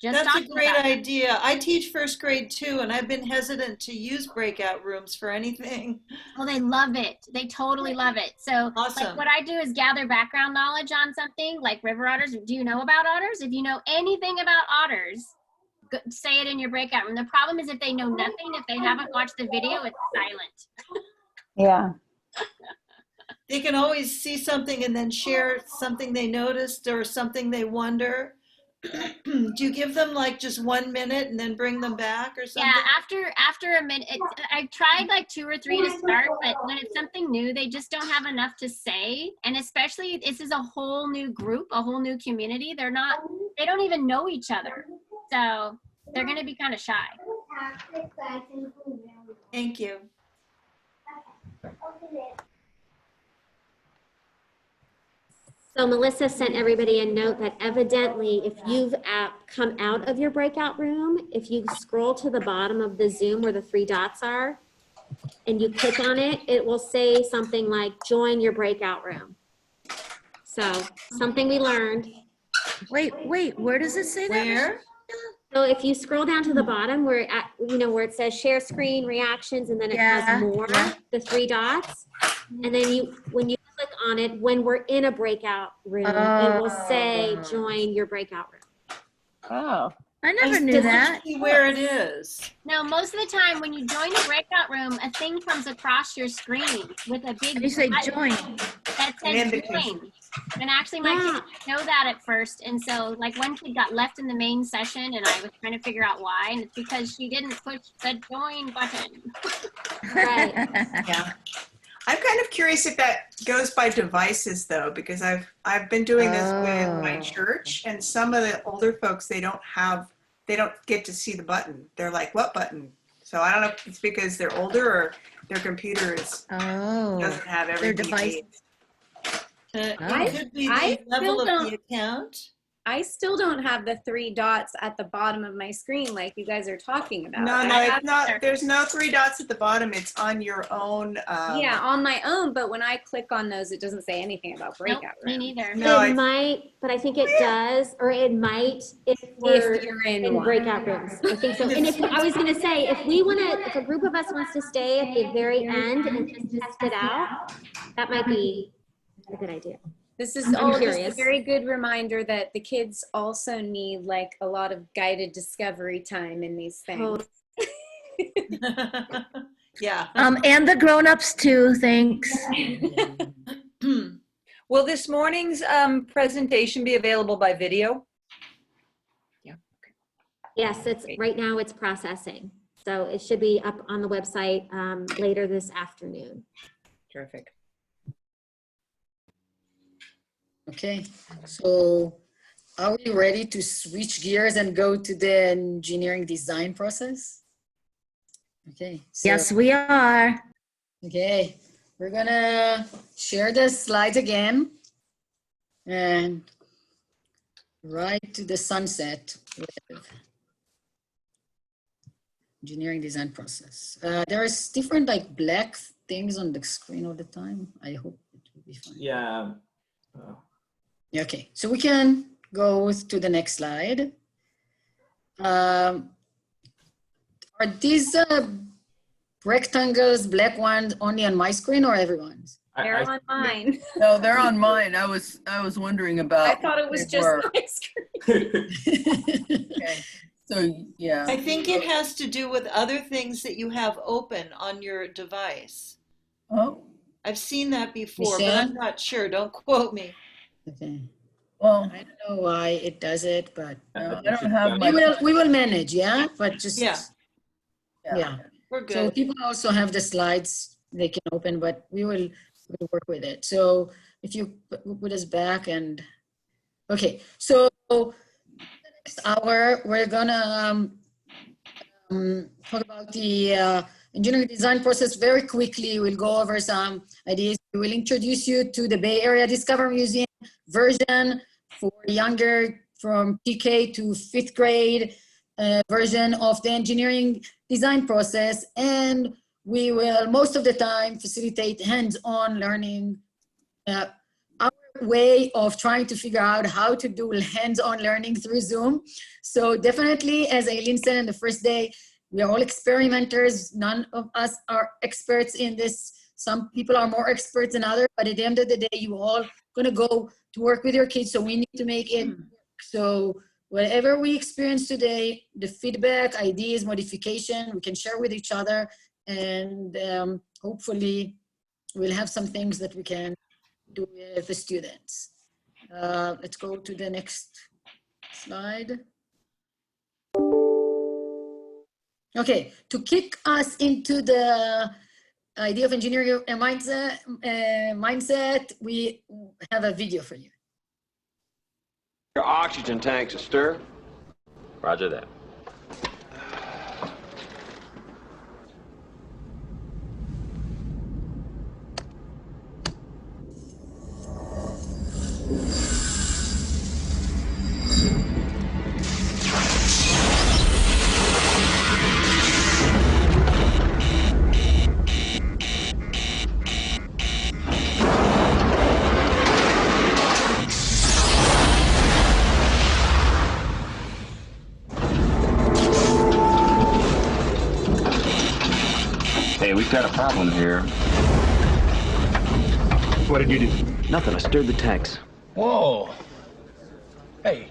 That's a great idea. I teach first grade too, and I've been hesitant to use breakout rooms for anything. Well, they love it. They totally love it. So awesome. Like what I do is gather background knowledge on something like river otters. Do you know about otters? If you know anything about otters, say it in your breakout room. The problem is if they know nothing, if they haven't watched the video, it's silent. Yeah. They can always see something and then share something they noticed or something they wonder. Do you give them like just 1 minute and then bring them back or something? Yeah, after a minute, I tried like 2 or 3 to start, but when it's something new, they just don't have enough to say. And especially this is a whole new group, a whole new community. They don't even know each other. So they're going to be kind of shy. Thank you. So Melissa sent everybody a note that evidently if you've come out of your breakout room, if you scroll to the bottom of the Zoom where the 3 dots are and you click on it, it will say something like join your breakout room. So something we learned. Wait, where does it say that? Where? So if you scroll down to the bottom where where it says share screen reactions and then it has more, the 3 dots, and then when you click on it, when we're in a breakout room, it will say join your breakout room. Oh. I never knew that. Where it is. No, most of the time when you join a breakout room, a thing comes across your screen with a big You say join. That says join. And actually my kids know that at first. And so like one kid got left in the main session and I was trying to figure out why. And it's because she didn't push the join button. Right. Yeah. I'm kind of curious if that goes by devices though, because I've been doing this with my church, and some of the older folks, they don't get to see the button. They're like, what button? So I don't know if it's because they're older or their computer doesn't have everything. device. It could be the level of the account. I still don't have the 3 dots at the bottom of my screen like you guys are talking about. No, it's not. There's no 3 dots at the bottom. It's on your own. Yeah, on my own. But when I click on those, it doesn't say anything about breakout rooms. Me neither. No, It might, but I think it does, or it might if we're you're in in one. breakout rooms. I think so. And if I was going to say, if a group of us wants to stay at the very end and just test it out, that might be a good idea. This is I'm all just a curious. very good reminder that the kids also need like a lot of guided discovery time in these things. Yeah. And the grown-ups too, thanks. Will this morning's presentation be available by video? Yes, it's right now it's processing. So it should be up on the website later this afternoon. Terrific. Okay, so are we ready to switch gears and go to the engineering design process? Okay. So, Yes, we are. Okay, we're gonna share the slides again and right to the sunset with engineering design process. There's different like black things on the screen all the time. I hope it will be fine. Yeah. Okay, so we can go to the next slide. Are these rectangles, black ones, only on my screen or everyone's? They're on mine. No, they're on mine. I was wondering about. I thought it was what they just were. my screen. Okay. So yeah. I think it has to do with other things that you have open on your device. Oh. I've seen that before, but Michelle? I'm not sure. Don't quote me. Okay. Well, I don't know why it does it, but I don't have my. we will manage, yeah. But just Yeah. yeah. We're good. So people also have the slides they can open, but we'll work with it. So if you put us back and okay, so the next hour we're gonna talk about the engineering design process very quickly. We'll go over some ideas. We will introduce you to the Bay Area Discovery Museum version for younger from TK to 5th grade version of the engineering design process. And we will most of the time facilitate hands-on learning. Our way of trying to figure out how to do hands-on learning through Zoom. So definitely, as Aileen said in the first day, we are all experimenters. None of us are experts in this. Some people are more experts than others, but at the end of the day, you all gonna go to work with your kids, so we need to make it work. So whatever we experience today, the feedback, ideas, modification, we can share with each other, and hopefully we'll have some things that we can do with the students. Let's go to the next slide. Okay, to kick us into the idea of engineering mindset, we have a video for you. Your oxygen tanks are stir. Roger that. Hey, we've got a problem here. What did you do? Nothing. I stirred the tanks. Whoa. Hey.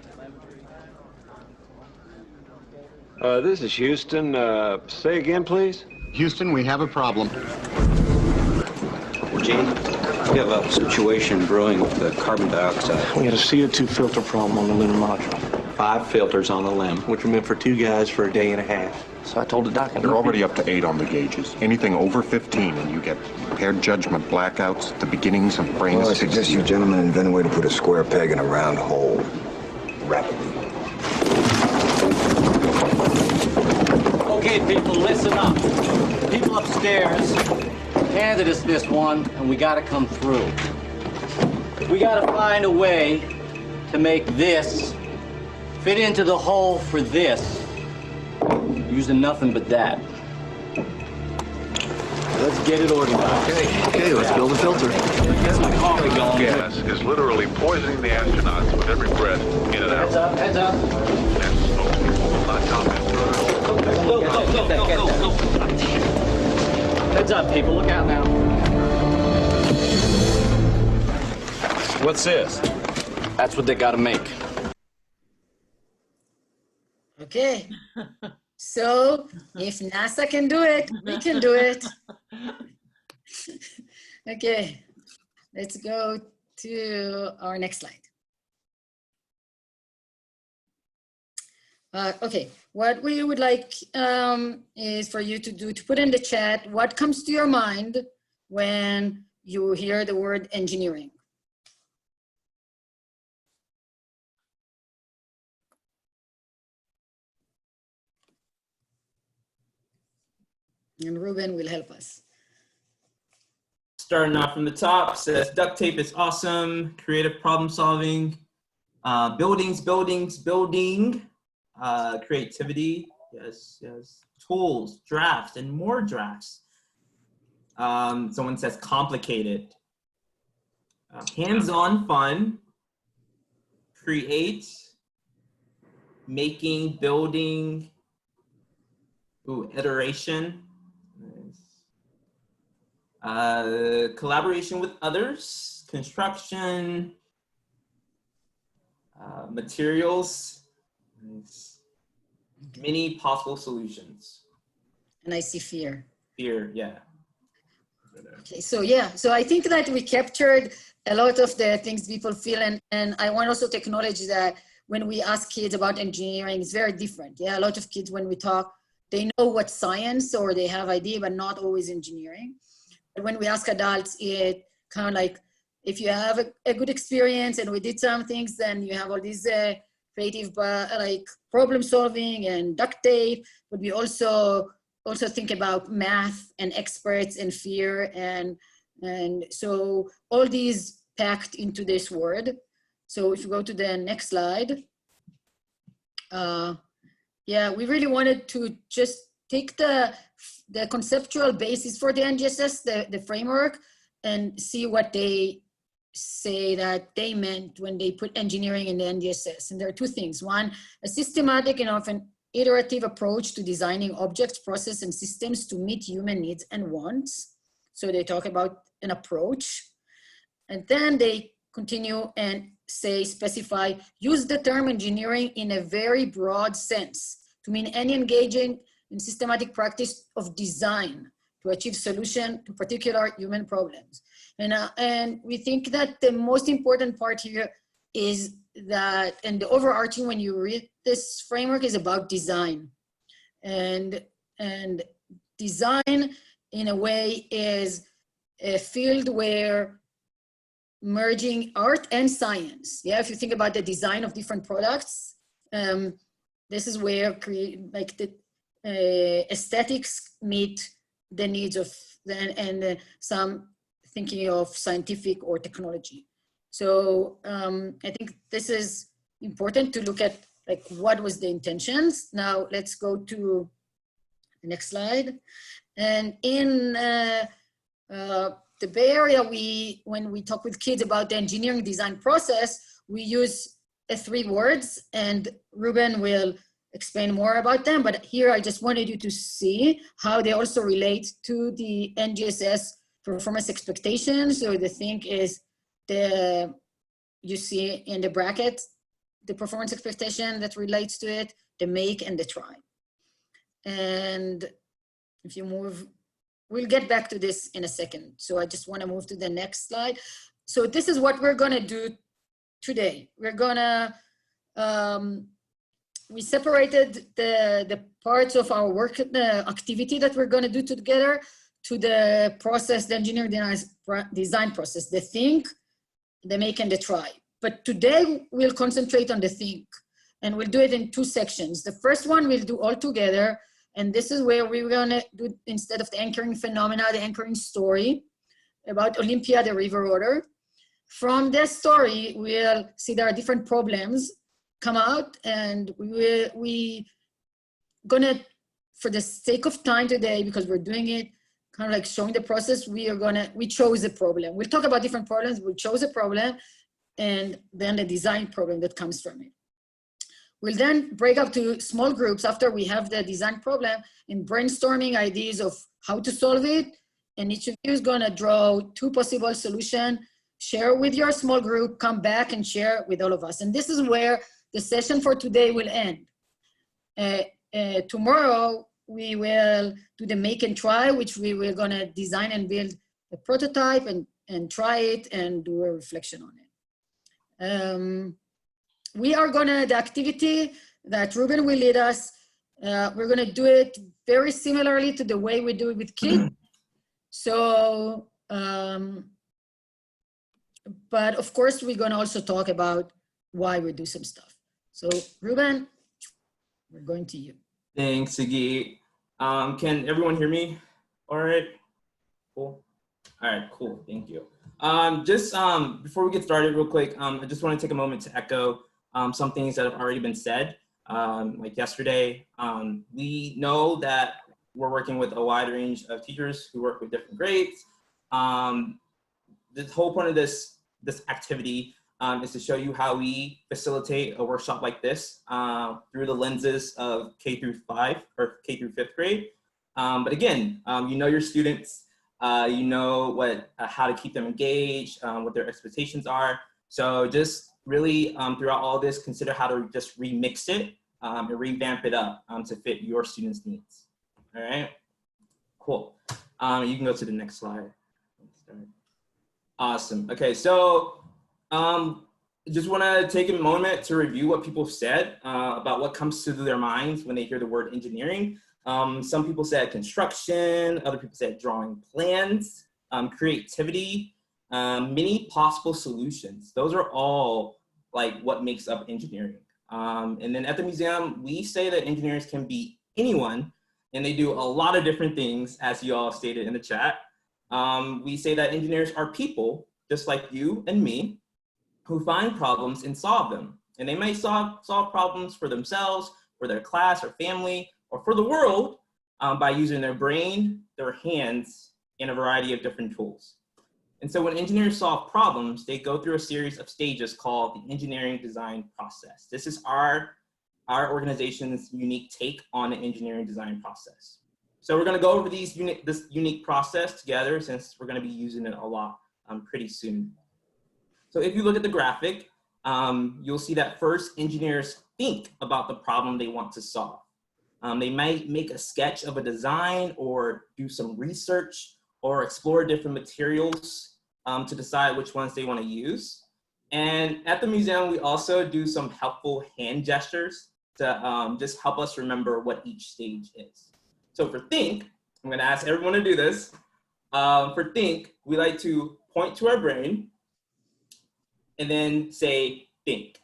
This is Houston. Say again, please. Houston, we have a problem. Gene, we have a situation brewing with the carbon dioxide. We had a CO2 filter problem on the lunar module. 5 filters on the limb. Which were meant for 2 guys for a day and a half. So I told the doc. They're already up to 8 on the gauges. Anything over 15 and you get impaired judgment, blackouts, the beginnings of brain. Well, I suggest you gentlemen invent a way to put a square peg in a round hole. Rapidly. Okay, people, listen up. People upstairs handed us this one, and we gotta come through. We gotta find a way to make this fit into the hole for this, using nothing but that. Let's get it organized. Okay, let's build a filter. Get my coffee going. Gas is literally poisoning the astronauts with every breath in and out. Heads up, heads up. And smoke people will not comment Go. Heads up, people, look out now. What's this? That's what they gotta make. Okay. So if NASA can do it, we can do it. Okay, let's go to our next slide. Okay, what we would like is for you to do, to put in the chat, what comes to your mind when you hear the word engineering? And Ruben will help us. Starting off from the top, says duct tape is awesome, creative problem solving, building, creativity, yes, tools, drafts, and more drafts. Someone says complicated, hands-on fun, create, making, building, iteration. Collaboration with others, construction, materials, many possible solutions. And I see fear. Fear, yeah. Okay, so yeah, so I think that we captured a lot of the things people feel, and I want also to acknowledge that when we ask kids about engineering, it's very different. Yeah, a lot of kids, when we talk, they know what science or they have idea, but not always engineering. But when we ask adults, it kind of like, if you have a good experience and we did some things, then you have all these creative like problem solving and duct tape, but we also think about math and experts and fear, and so all these packed into this word. So if you go to the next slide, yeah, we really wanted to just take the conceptual basis for the NGSS, the framework, and see what they say that they meant when they put engineering in the NGSS. And there are two things. One, a systematic and often iterative approach to designing objects, process, and systems to meet human needs and wants. So they talk about an approach. And then they continue and say, specify, use the term engineering in a very broad sense to mean any engaging in systematic practice of design to achieve solution to particular human problems. And we think that the most important part here is that, and the overarching when you read this framework, is about design. And design in a way is a field where merging art and science. Yeah, if you think about the design of different products, this is where aesthetics meet the needs of some thinking of scientific or technology. So I think this is important to look at, like, what was the intentions. Now let's go to the next slide. And in the Bay Area, when we talk with kids about the engineering design process, we use 3 words, and Ruben will explain more about them. But here I just wanted you to see how they also relate to the NGSS performance expectations. So the thing is, you see in the bracket, the performance expectation that relates to it, the make and the try. And if you move, we'll get back to this in a second. So I just want to move to the next slide. So this is what we're going to do today. We're going to, we separated the parts of our work, the activity that we're going to do together, to the process, the engineering design process, the think, the make, and the try. But today we'll concentrate on the think, and we'll do it in 2 sections. The first one we'll do all together, And this is where we're gonna do, instead of the anchoring phenomena, the anchoring story about Olympia, the river otter. From this story, we'll see there are different problems come out, and we gonna, for the sake of time today, because we're doing it kind of like showing the process, we chose a problem. We'll talk about different problems, we chose a problem, and then the design problem that comes from it. We'll then break up to small groups after we have the design problem and brainstorming ideas of how to solve it. And each of you is gonna draw 2 possible solutions, share with your small group, come back and share with all of us. And this is where the session for today will end. Tomorrow, we will do the make and try, which we were gonna design and build a prototype and try it and do a reflection on it. We are gonna, the activity that Ruben will lead us, we're gonna do it very similarly to the way we do it with kids. So, but of course, we're gonna also talk about why we do some stuff. So Ruben, we're going to you. Thanks, Sagi. Can everyone hear me? All right, cool. All right, cool, thank you. Just before we get started real quick, I just want to take a moment to echo some things that have already been said. Like yesterday, we know that we're working with a wide range of teachers who work with different grades. The whole point of this activity is to show you how we facilitate a workshop like this through the lenses of K through 5 or K through 5th grade. But again, you know your students, you know how to keep them engaged, what their expectations are. So just really throughout all this, consider how to just remix it and revamp it up to fit your students' needs. All right, cool. You can go to the next slide. Awesome. Okay, so just want to take a moment to review what people have said about what comes to their minds when they hear the word engineering. Some people said construction, other people said drawing plans, creativity, many possible solutions. Those are all like what makes up engineering. And then at the museum, we say that engineers can be anyone, and they do a lot of different things, as you all stated in the chat. We say that engineers are people, just like you and me, who find problems and solve them. And they may solve problems for themselves, for their class or family, or for the world by using their brain, their hands, and a variety of different tools. And so when engineers solve problems, they go through a series of stages called the engineering design process. This is our organization's unique take on the engineering design process. So we're gonna go over this unique process together, since we're gonna be using it a lot pretty soon. So if you look at the graphic, you'll see that first engineers think about the problem they want to solve. They might make a sketch of a design or do some research or explore different materials to decide which ones they want to use. And at the museum, we also do some helpful hand gestures to just help us remember what each stage is. So for think, I'm going to ask everyone to do this. For think, we like to point to our brain and then say think.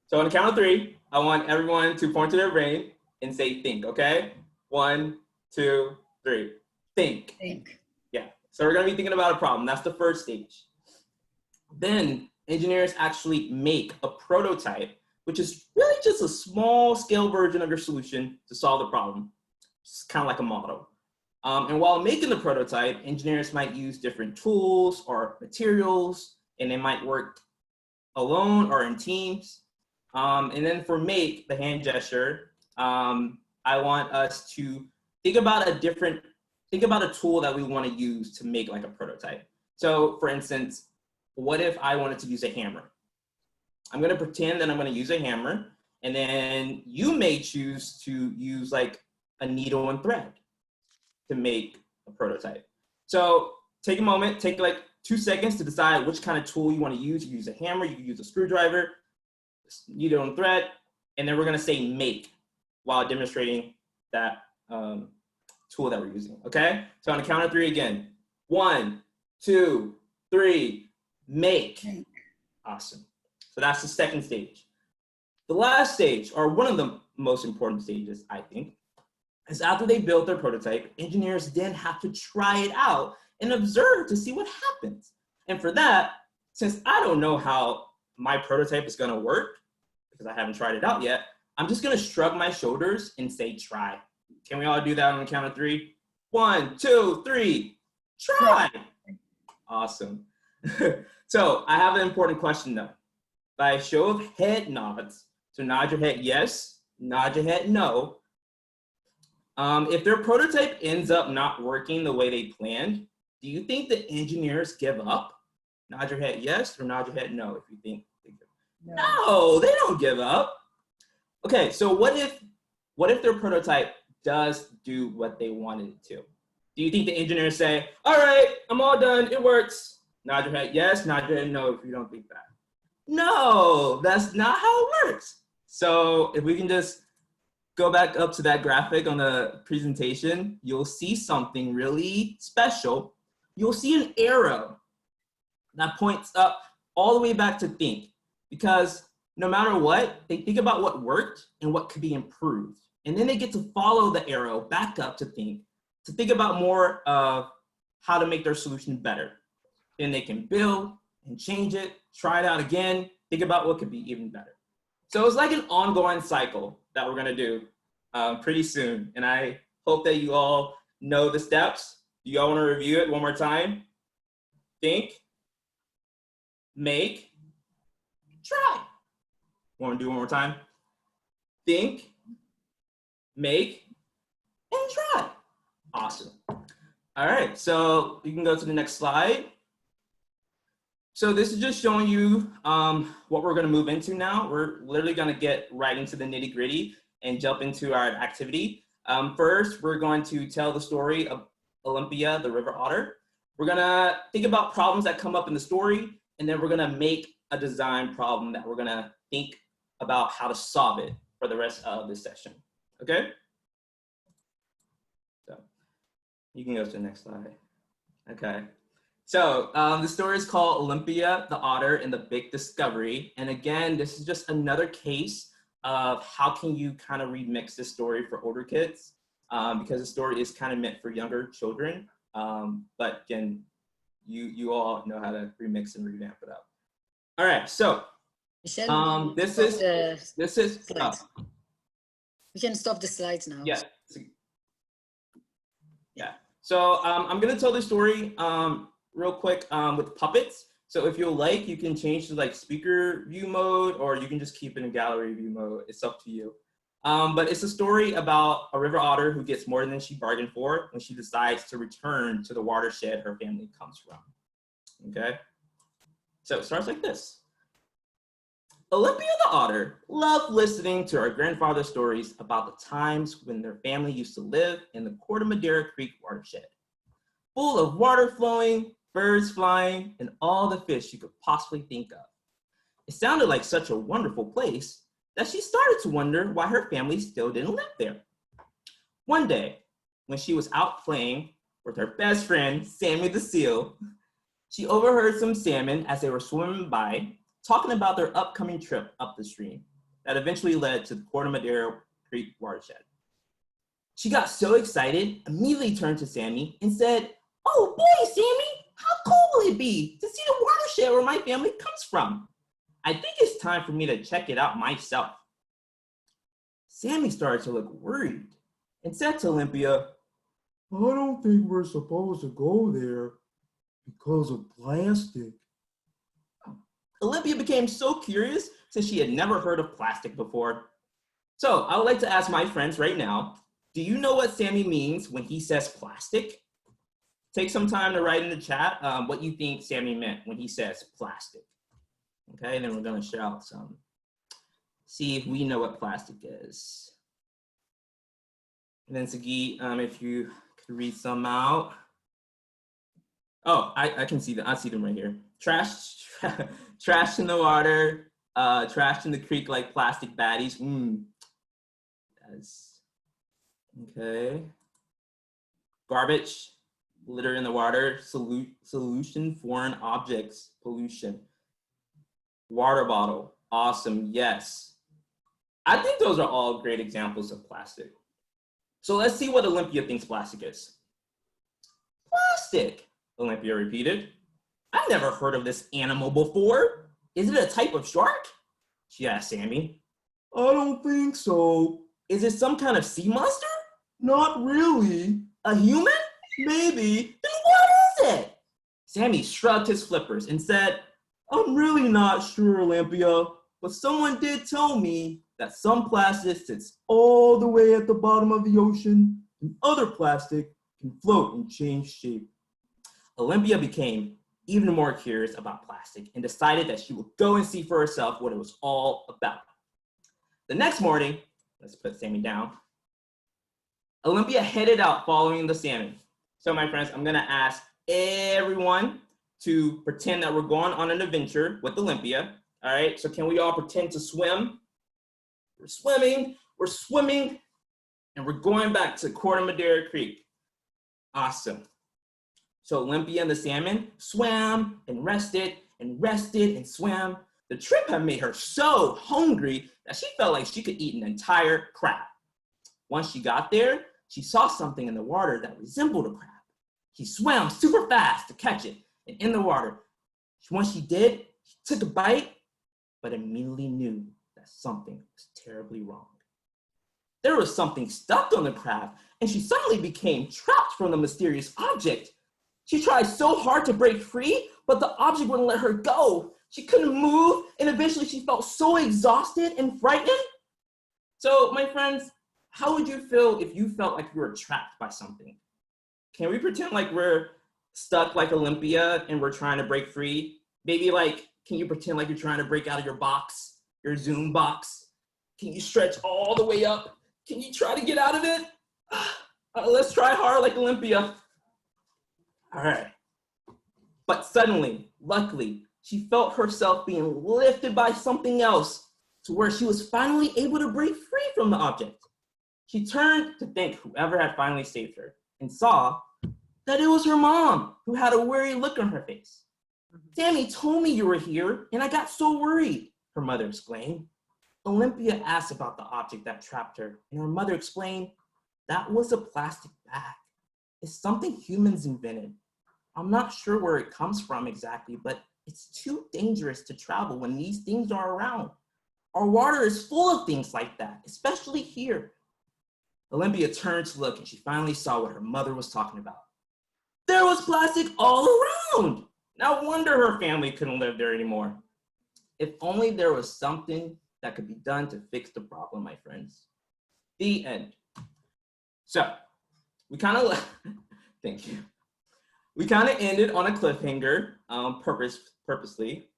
So on the count of 3, I want everyone to point to their brain and say think, okay? 1, 2, 3. Think. Think. Yeah, so we're gonna be thinking about a problem. That's the first stage. Then engineers actually make a prototype, which is really just a small scale version of your solution to solve the problem. It's kind of like a model. And while making the prototype, engineers might use different tools or materials, and they might work alone or in teams. And then for make, the hand gesture, I want us to think about a tool that we want to use to make like a prototype. So for instance, what if I wanted to use a hammer? I'm going to pretend that I'm going to use a hammer, and then you may choose to use like a needle and thread to make a prototype. So take a moment, take like 2 seconds to decide which kind of tool you want to use. You can use a hammer, you can use a screwdriver, needle and thread, and then we're going to say make while demonstrating that tool that we're using, okay? So on the count of 3 again. 1, 2, 3, make. Awesome. So that's the second stage. The last stage, or one of the most important stages, I think, is after they build their prototype, engineers then have to try it out and observe to see what happens. And for that, since I don't know how my prototype is gonna work, because I haven't tried it out yet, I'm just gonna shrug my shoulders and say try. Can we all do that on the count of 3? 1, 2, 3, try. Awesome. So I have an important question though. By show of head nods, so nod your head yes, nod your head no. If their prototype ends up not working the way they planned, do you think the engineers give up? Nod your head yes or nod your head no if you think they give up. No, they don't give up. Okay, so what if their prototype does do what they wanted it to? Do you think the engineers say, all right, I'm all done, it works? Nod your head yes, nod your head no if you don't think that. No, that's not how it works. So if we can just go back up to that graphic on the presentation, you'll see something really special. You'll see an arrow that points up all the way back to think, because no matter what, they think about what worked and what could be improved. And then they get to follow the arrow back up to think about more of how to make their solution better. Then they can build and change it, try it out again, think about what could be even better. So it's like an ongoing cycle that we're gonna do pretty soon. And I hope that you all know the steps. Do you all wanna review it one more time? Think, make, try. Wanna do it one more time? Think, make, and try. Awesome. All right, so you can go to the next slide. So this is just showing you what we're gonna move into now. We're literally gonna get right into the nitty gritty and jump into our activity. First, we're going to tell the story of Olympia, the river otter. We're gonna think about problems that come up in the story, and then we're gonna make a design problem that we're gonna think about how to solve it for the rest of this session, okay? So you can go to the next slide, okay. So the story is called Olympia, the Otter, and the Big Discovery. And again, this is just another case of how can you kind of remix this story for older kids, because the story is kind of meant for younger children. But again, you all know how to remix and revamp it up. All right, so this is we can stop the slides now. Yeah. Yeah. So I'm gonna tell the story real quick with puppets. So if you'll like, you can change to like speaker view mode, or you can just keep it in gallery view mode. It's up to you. But it's a story about a river otter who gets more than she bargained for when she decides to return to the watershed her family comes from. Okay. So it starts like this. Olympia the otter loved listening to her grandfather's stories about the times when their family used to live in the Madera Creek watershed, full of water flowing, birds flying, and all the fish you could possibly think of. It sounded like such a wonderful place that she started to wonder why her family still didn't live there. One day, when she was out playing with her best friend, Sammy the seal, she overheard some salmon as they were swimming by, talking about their upcoming trip up the stream that eventually led to the Madera Creek watershed. She got so excited, immediately turned to Sammy and said, "Oh boy, Sammy, how cool will it be to see the watershed where my family comes from? I think it's time for me to check it out myself." Sammy started to look worried and said to Olympia, "I don't think we're supposed to go there because of plastic." Olympia became so curious since she had never heard of plastic before. So I would like to ask my friends right now, do you know what Sammy means when he says plastic? Take some time to write in the chat what you think Sammy meant when he says plastic. Okay, and then we're gonna share out some, see if we know what plastic is. And then Sagi, if you could read some out. Oh, I can see them, I see them right here. Trash in the water, trash in the creek like plastic baddies. That's, okay. Garbage, litter in the water, solution, foreign objects, pollution. Water bottle, awesome, yes. I think those are all great examples of plastic. So let's see what Olympia thinks plastic is. Plastic, Olympia repeated. I've never heard of this animal before. Is it a type of shark? She asked Sammy. I don't think so. Is it some kind of sea monster? Not really. A human? Maybe. Then what is it? Sammy shrugged his flippers and said, I'm really not sure, Olympia, but someone did tell me that some plastic sits all the way at the bottom of the ocean and other plastic can float and change shape. Olympia became even more curious about plastic and decided that she would go and see for herself what it was all about. The next morning, let's put Sammy down, Olympia headed out following the salmon. So my friends, I'm gonna ask everyone to pretend that we're going on an adventure with Olympia. All right, so can we all pretend to swim? We're swimming, and we're going back to Corte Madera Creek. Awesome. So Olympia and the salmon swam and rested and swam. The trip had made her so hungry that she felt like she could eat an entire crab. Once she got there, she saw something in the water that resembled a crab. She swam super fast to catch it, and in the water, once she did, she took a bite, but immediately knew that something was terribly wrong. There was something stuck on the crab, and she suddenly became trapped from the mysterious object. She tried so hard to break free, but the object wouldn't let her go. She couldn't move, and eventually she felt so exhausted and frightened. So, my friends, how would you feel if you felt like you were trapped by something? Can we pretend like we're stuck like Olympia and we're trying to break free? Maybe like, can you pretend like you're trying to break out of your box, your Zoom box? Can you stretch all the way up? Can you try to get out of it? Let's try hard like Olympia. All right. But suddenly, luckily, she felt herself being lifted by something else to where she was finally able to break free from the object. She turned to thank whoever had finally saved her and saw that it was her mom who had a worried look on her face. Sammy told me you were here and I got so worried, her mother explained. Olympia asked about the object that trapped her and her mother explained that was a plastic bag. It's something humans invented. I'm not sure where it comes from exactly, but it's too dangerous to travel when these things are around. Our water is full of things like that, especially here. Olympia turned to look and she finally saw what her mother was talking about. There was plastic all around. No wonder her family couldn't live there anymore. If only there was something that could be done to fix the problem, my friends. The end. So, we kind of, thank you. We kind of ended on a cliffhanger, purposely,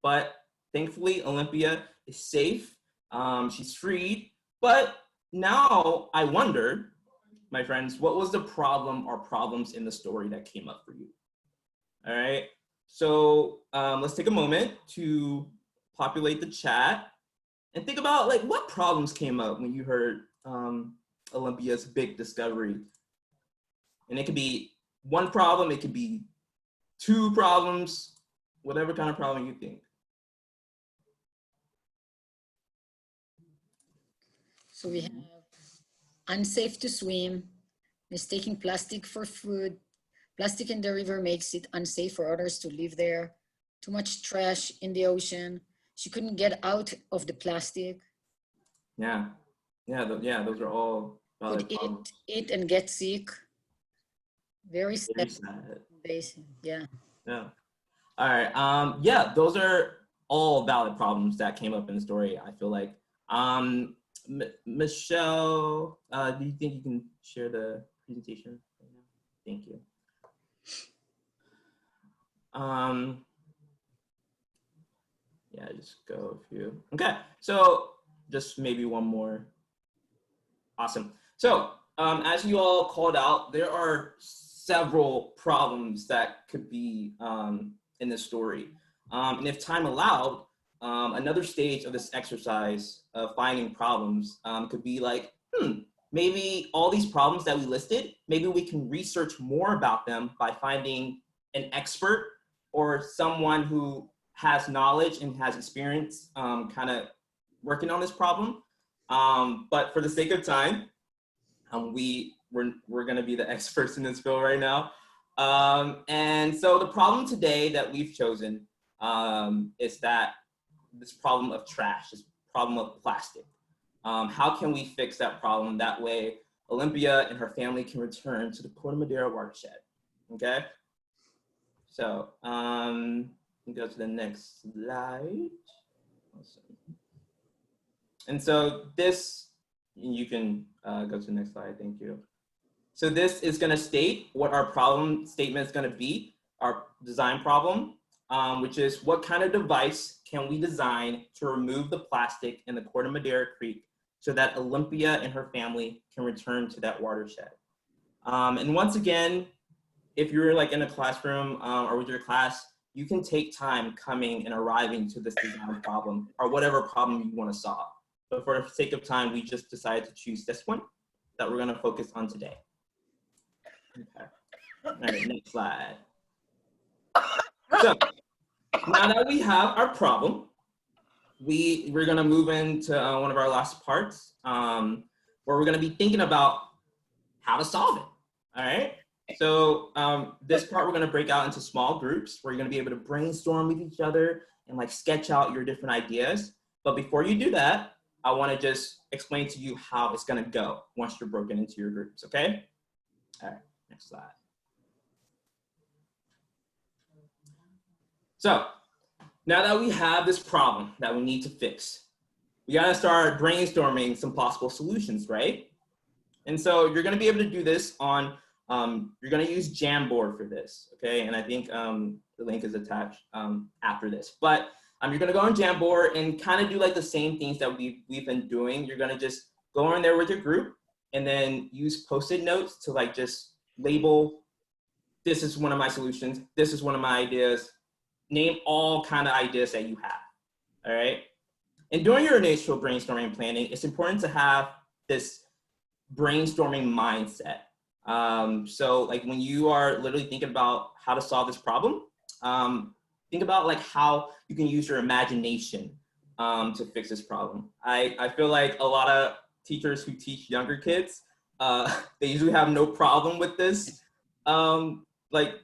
but thankfully Olympia is safe, she's freed, but now I wonder, my friends, what was the problem or problems in the story that came up for you? All right, so let's take a moment to populate the chat and think about like what problems came up when you heard Olympia's big discovery. And it could be one problem, it could be two problems, whatever kind of problem you think. So we have unsafe to swim, mistaking plastic for food, plastic in the river makes it unsafe for others to live there, too much trash in the ocean, she couldn't get out of the plastic. Yeah, those are all valid Could problems. eat and get sick. Very sad. Very sad. Basic, yeah. Yeah. All right. Yeah, those are all valid problems that came up in the story, I feel like. Michelle, do you think you can share the presentation right now? Thank you. Yeah, just go a few. Okay, so just maybe one more. Awesome. So as you all called out, there are several problems that could be in this story. And if time allowed, another stage of this exercise of finding problems could be like, maybe all these problems that we listed, maybe we can research more about them by finding an expert or someone who has knowledge and has experience kind of working on this problem. But for the sake of time, We're going to be the experts in this field right now. And so the problem today that we've chosen is that this problem of trash, this problem of plastic. How can we fix that problem? That way, Olympia and her family can return to the Corte Madera watershed. Okay? So, we go to the next slide. Awesome. And so this, you can go to the next slide, thank you. So this is gonna state what our problem statement is gonna be, our design problem, which is what kind of device can we design to remove the plastic in the Corte Madera Creek so that Olympia and her family can return to that watershed. And once again, if you're like in a classroom or with your class, you can take time coming and arriving to this design problem or whatever problem you want to solve. But for the sake of time, we just decided to choose this one that we're going to focus on today. Okay. All right, next slide. So now that we have our problem, we're going to move into one of our last parts where we're going to be thinking about how to solve it. All right. So this part we're going to break out into small groups where you're going to be able to brainstorm with each other and like sketch out your different ideas. But before you do that, I want to just explain to you how it's going to go once you're broken into your groups. Okay. All right. Next slide. So now that we have this problem that we need to fix, we got to start brainstorming some possible solutions, right? And so you're going to be able to do this on, you're going to use Jamboard for this, okay? And I think the link is attached after this. But you're going to go on Jamboard and kind of do like the same things that we've been doing. You're going to just go in there with your group and then use Post-it notes to like just label, this is one of my solutions, this is one of my ideas. Name all kind of ideas that you have, all right? And during your initial brainstorming planning, it's important to have this brainstorming mindset. So like when you are literally thinking about how to solve this problem, think about like how you can use your imagination to fix this problem. I feel like a lot of teachers who teach younger kids, they usually have no problem with this, like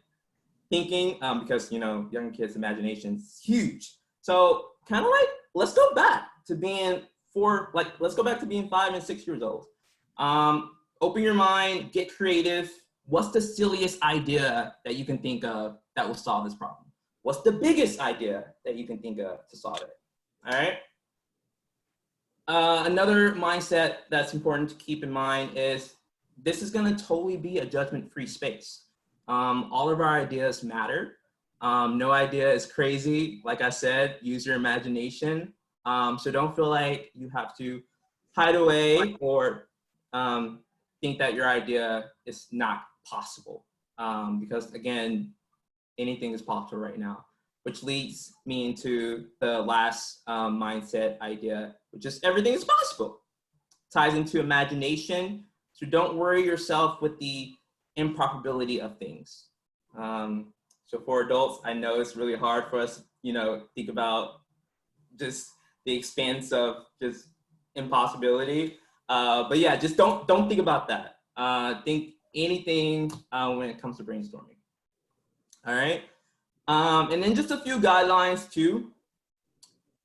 thinking, because you know, young kids' imagination is huge. So kind of like, let's go back to being let's go back to being 5 and 6 years old. Open your mind, get creative. What's the silliest idea that you can think of that will solve this problem? What's the biggest idea that you can think of to solve it? All right. Another mindset that's important to keep in mind is this is going to totally be a judgment-free space. All of our ideas matter. No idea is crazy. Like I said, use your imagination. So don't feel like you have to hide away or think that your idea is not possible. Because again, anything is possible right now, which leads me into the last mindset idea, which is everything is possible. Ties into imagination. So don't worry yourself with the improbability of things. So for adults, I know it's really hard for us, you know, think about just the expanse of just impossibility. But yeah, just don't think about that. Think anything when it comes to brainstorming. All right. And then just a few guidelines too.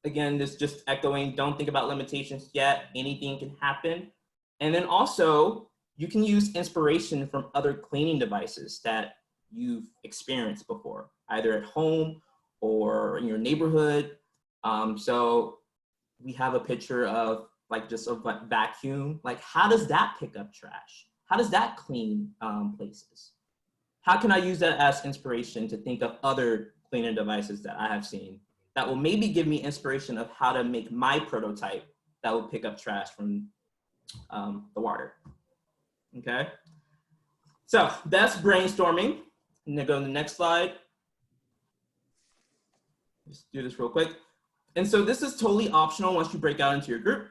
Again, this just echoing, don't think about limitations yet. Anything can happen. And then also, you can use inspiration from other cleaning devices that you've experienced before, either at home or in your neighborhood. So we have a picture of like just a vacuum. Like, how does that pick up trash? How does that clean places? How can I use that as inspiration to think of other cleaning devices that I have seen that will maybe give me inspiration of how to make my prototype that will pick up trash from the water? Okay, so that's brainstorming. I'm gonna go to the next slide. Just do this real quick. And so this is totally optional once you break out into your group.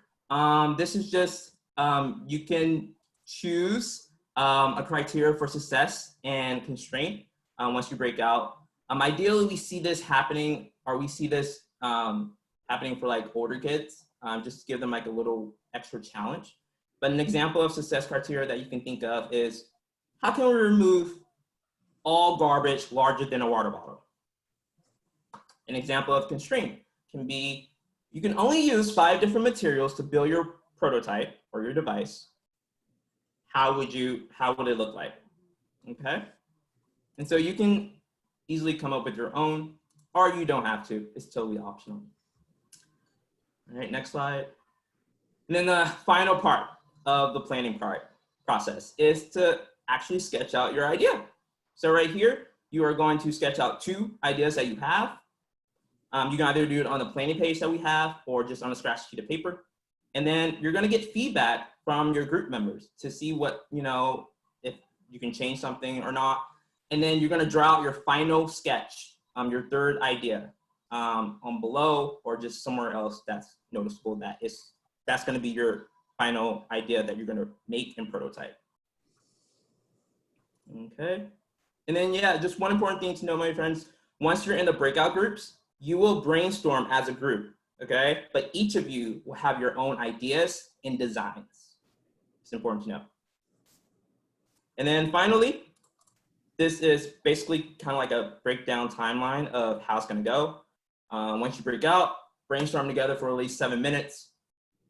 This is just, you can choose a criteria for success and constraint once you break out. Ideally, we see this happening, or we see this happening for like older kids, just to give them like a little extra challenge. But an example of success criteria that you can think of is, how can we remove all garbage larger than a water bottle? An example of constraint can be, you can only use 5 different materials to build your prototype or your device. How would it look like? Okay. And so you can easily come up with your own, or you don't have to. It's totally optional. All right, next slide. And then the final part of the planning process is to actually sketch out your idea. So right here, you are going to sketch out 2 ideas that you have. You can either do it on the planning page that we have or just on a scratch sheet of paper. And then you're going to get feedback from your group members to see what, if you can change something or not. And then you're going to draw out your final sketch, your 3rd idea on below or just somewhere else that's noticeable that's going to be your final idea that you're going to make and prototype. Okay. And then, yeah, just one important thing to know, my friends, once you're in the breakout groups, you will brainstorm as a group, okay? But each of you will have your own ideas and designs. It's important to know. And then finally, this is basically kind of like a breakdown timeline of how it's going to go. Once you break out, brainstorm together for at least 7 minutes.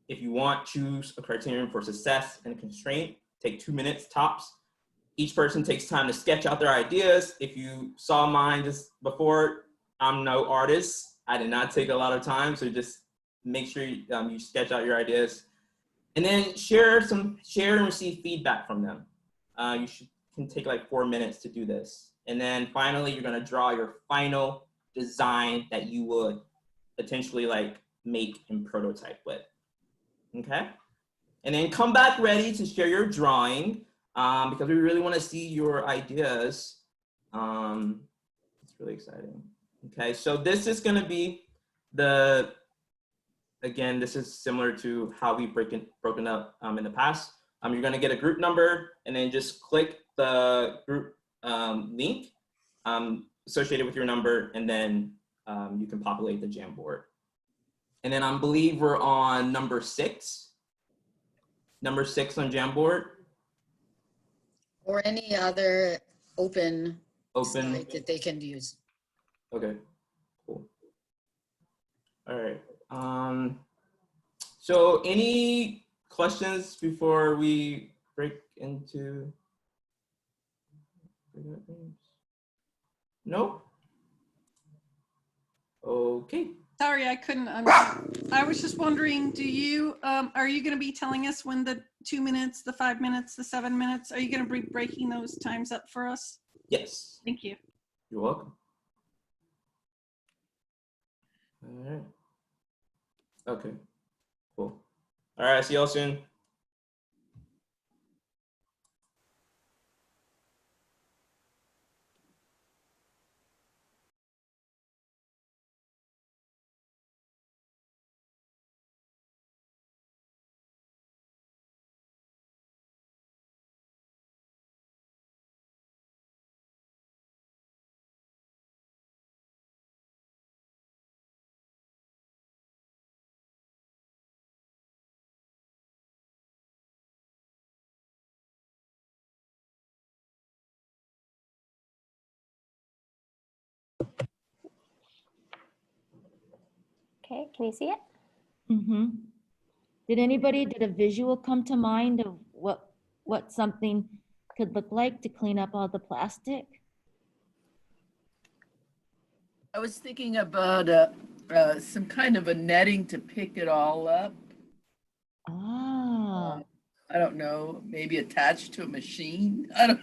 If you want, choose a criterion for success and a constraint. Take 2 minutes tops. Each person takes time to sketch out their ideas. If you saw mine just before, I'm no artist. I did not take a lot of time, so just make sure you sketch out your ideas. And then share and receive feedback from them. You can take like 4 minutes to do this. And then finally, you're gonna draw your final design that you would potentially like make and prototype with, okay? And then come back ready to share your drawing because we really wanna see your ideas. It's really exciting. Okay, so this is gonna be again, this is similar to how we've broken up in the past. You're gonna get a group number and then just click the group link associated with your number, and then you can populate the Jamboard. And then I believe we're on number 6. Number 6 on Jamboard. Or any other open site that they can use. Okay, cool. All right. So any questions before we break into? No? Okay. Sorry, I couldn't unmute. I was just wondering, are you going to be telling us when the 2 minutes, the 5 minutes, the 7 minutes, are you going to be breaking those times up for us? Yes. Thank you. You're welcome. All right. Okay, cool. All right, see y'all soon. Okay, can you see it? Mm-hmm. Did a visual come to mind of what something could look like to clean up all the plastic? I was thinking about some kind of a netting to pick it all up. Ah. I don't know, maybe attached to a machine. I don't.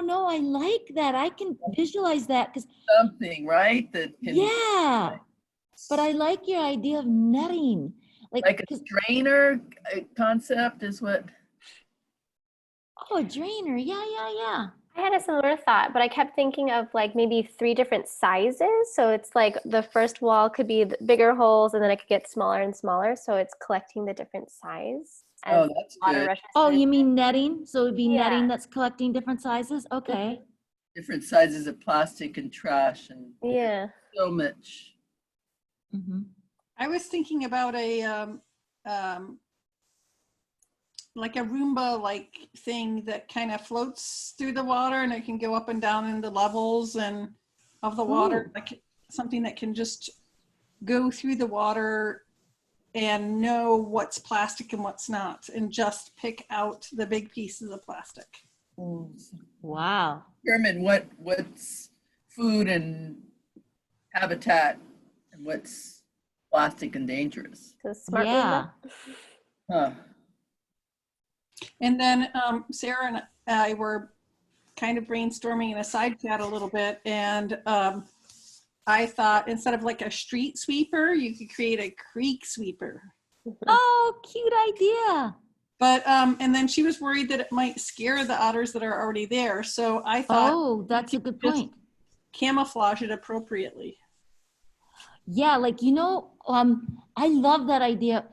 No. I like that. I can visualize that because something, right? That can, yeah. But I like your idea of netting, like a strainer concept is what. Oh, a drainer. Yeah. I had a similar thought, but I kept thinking of like maybe 3 different sizes. So it's like the first wall could be the bigger holes, and then it could get smaller and smaller. So it's collecting the different size. Oh, that's good. Oh, you mean netting? So it'd be netting that's collecting different sizes? Okay. Different sizes of plastic and trash and so much. I was thinking about a like a Roomba-like thing that kind of floats through the water, and it can go up and down in the levels and of the water, like something that can just go through the water and know what's plastic and what's not, and just pick out the big pieces of plastic. Wow. Determine what's food and habitat and what's plastic and dangerous. Smart Yeah. Huh. And then Sarah and I were kind of brainstorming in a side chat a little bit, and I thought instead of like a street sweeper, you could create a creek sweeper. Oh, cute idea. But and then she was worried that it might scare the otters that are already there. So I thought, oh, that's a good point. Camouflage it appropriately. Yeah, like, you know, I love that idea.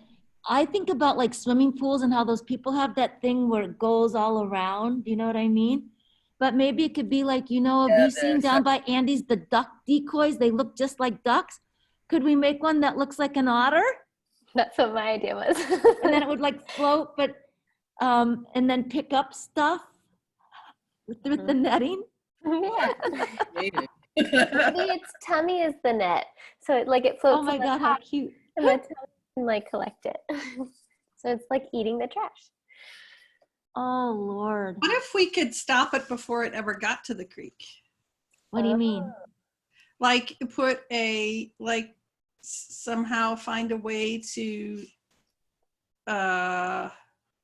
I think about like swimming pools and how those people have that thing where it goes all around, you know what I mean? But maybe it could be like, you know, have you seen down by Andy's the duck decoys? They look just like ducks. Could we make one that looks like an otter? That's what my idea was. And then it would like float, but and then pick up stuff with the netting. Yeah. Maybe its tummy is the net, so it floats. Oh my God, how cute! And the tummy can like collect it, so it's like eating the trash. Oh Lord! What if we could stop it before it ever got to the creek? What do you mean? Like put a somehow find a way to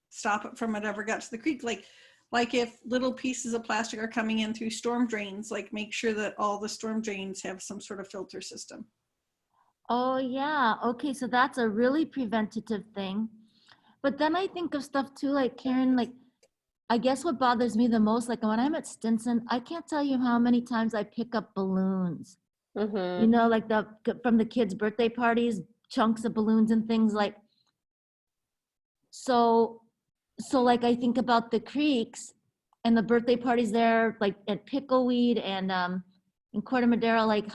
stop it from it ever got to the creek. Like if little pieces of plastic are coming in through storm drains, like make sure that all the storm drains have some sort of filter system. Oh yeah. Okay, so that's a really preventative thing. But then I think of stuff too, like Karen, like I guess what bothers me the most, like when I'm at Stinson, I can't tell you how many times I pick up balloons. You know, like from the kids' birthday parties, chunks of balloons and things like. So like I think about the creeks and the birthday parties there, like at Pickleweed and in Corte Madera. Like,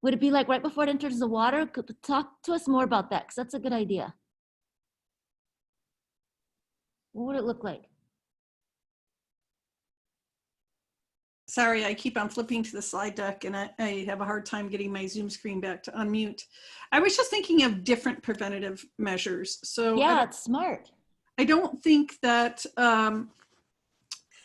would it be like right before it enters the water? Talk to us more about that, because that's a good idea. What would it look like? Sorry, I keep on flipping to the slide deck and I have a hard time getting my Zoom screen back to unmute. I was just thinking of different preventative measures. So yeah, it's smart. I don't think that,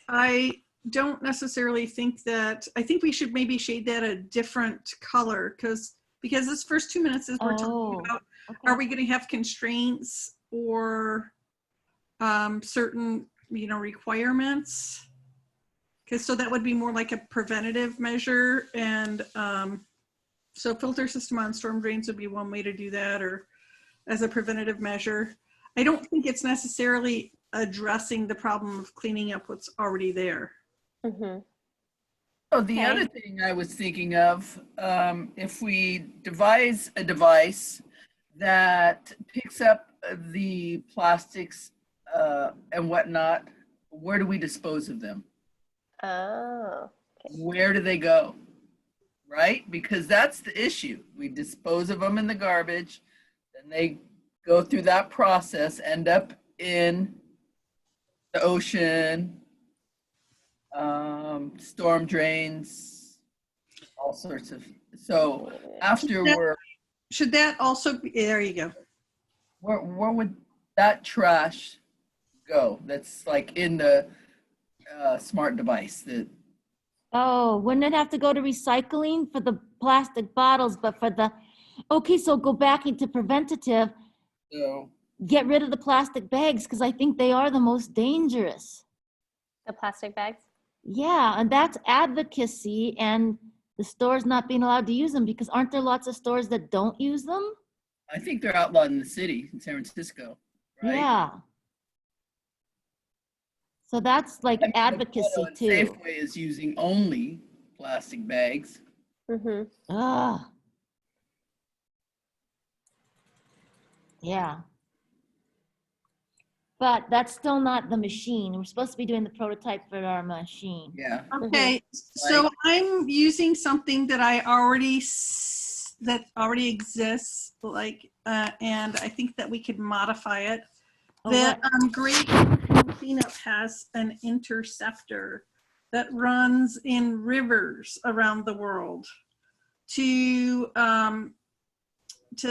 I don't necessarily think that, I think we should maybe shade that a different color because this first 2 minutes is we're talking about, are we going to have constraints or certain, requirements? Because so that would be more like a preventative measure. And so filter system on storm drains would be one way to do that, or as a preventative measure. I don't think it's necessarily addressing the problem of cleaning up what's already there. Oh, the other thing I was thinking of, if we devise a device that picks up the plastics and whatnot, where do we dispose of them? Oh. Okay. Where do they go? Right? Because that's the issue. We dispose of them in the garbage, then they go through that process, end up in the ocean, storm drains, all sorts of. So after should that also be, there you go. Where would that trash go? That's like in the smart device that. Oh, wouldn't it have to go to recycling for the plastic bottles, but for the, okay, so go back into preventative, get rid of the plastic bags, because I think they are the most dangerous. The plastic bags? Yeah, and that's advocacy and the stores not being allowed to use them, because aren't there lots of stores that don't use them? I think they're outlawed in the city, in San Francisco, right? Yeah. So that's like advocacy too. Safeway is using only plastic bags. Yeah. But that's still not the machine. We're supposed to be doing the prototype for our machine. Yeah. Okay, so I'm using something that already exists, like, and I think that we could modify it. The Great Ocean Cleanup has an interceptor that runs in rivers around the world to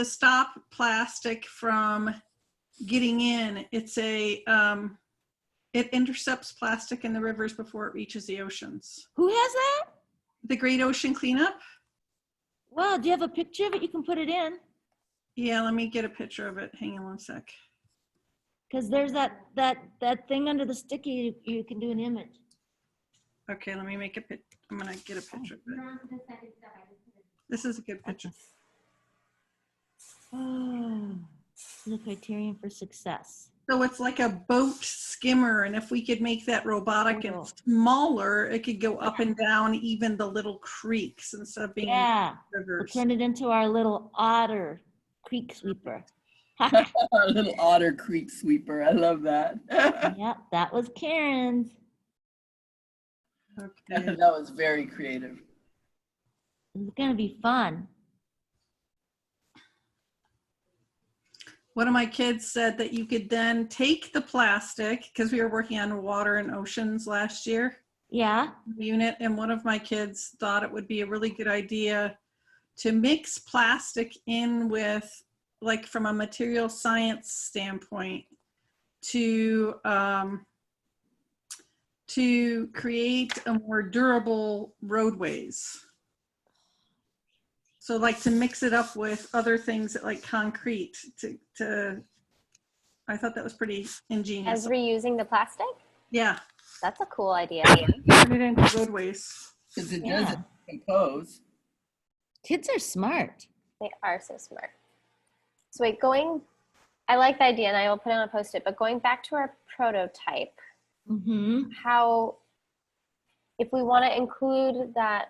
stop plastic from getting in. It's a it intercepts plastic in the rivers before it reaches the oceans. Who has that? The Great Ocean Cleanup. Wow, do you have a picture of it? You can put it in. Yeah, let me get a picture of it. Hang on one sec. Because there's that thing under the sticky, you can do an image. Okay, let me make a pic. I'm gonna get a picture of it. This is a good picture. Oh, the criterion for success. So it's like a boat skimmer, and if we could make that robotic and smaller, it could go up and down even the little creeks instead of being rivers. We'll turn it into our little Otter creek sweeper. Our little Otter creek sweeper. I love that. Yeah, that was Karen's. Okay. That was very creative. It's gonna be fun. One of my kids said that you could then take the plastic, because we were working on water and oceans last year. Yeah. Unit, and one of my kids thought it would be a really good idea to mix plastic in with, like from a material science standpoint, to create a more durable roadways. So like to mix it up with other things like concrete to I thought that was pretty ingenious. As reusing the plastic? Yeah. That's a cool idea. Turn it into roadways. Because it doesn't decompose. Kids are smart. They are so smart. So wait, I like the idea and I will put it on a Post-it, but going back to our prototype, how, if we want to include that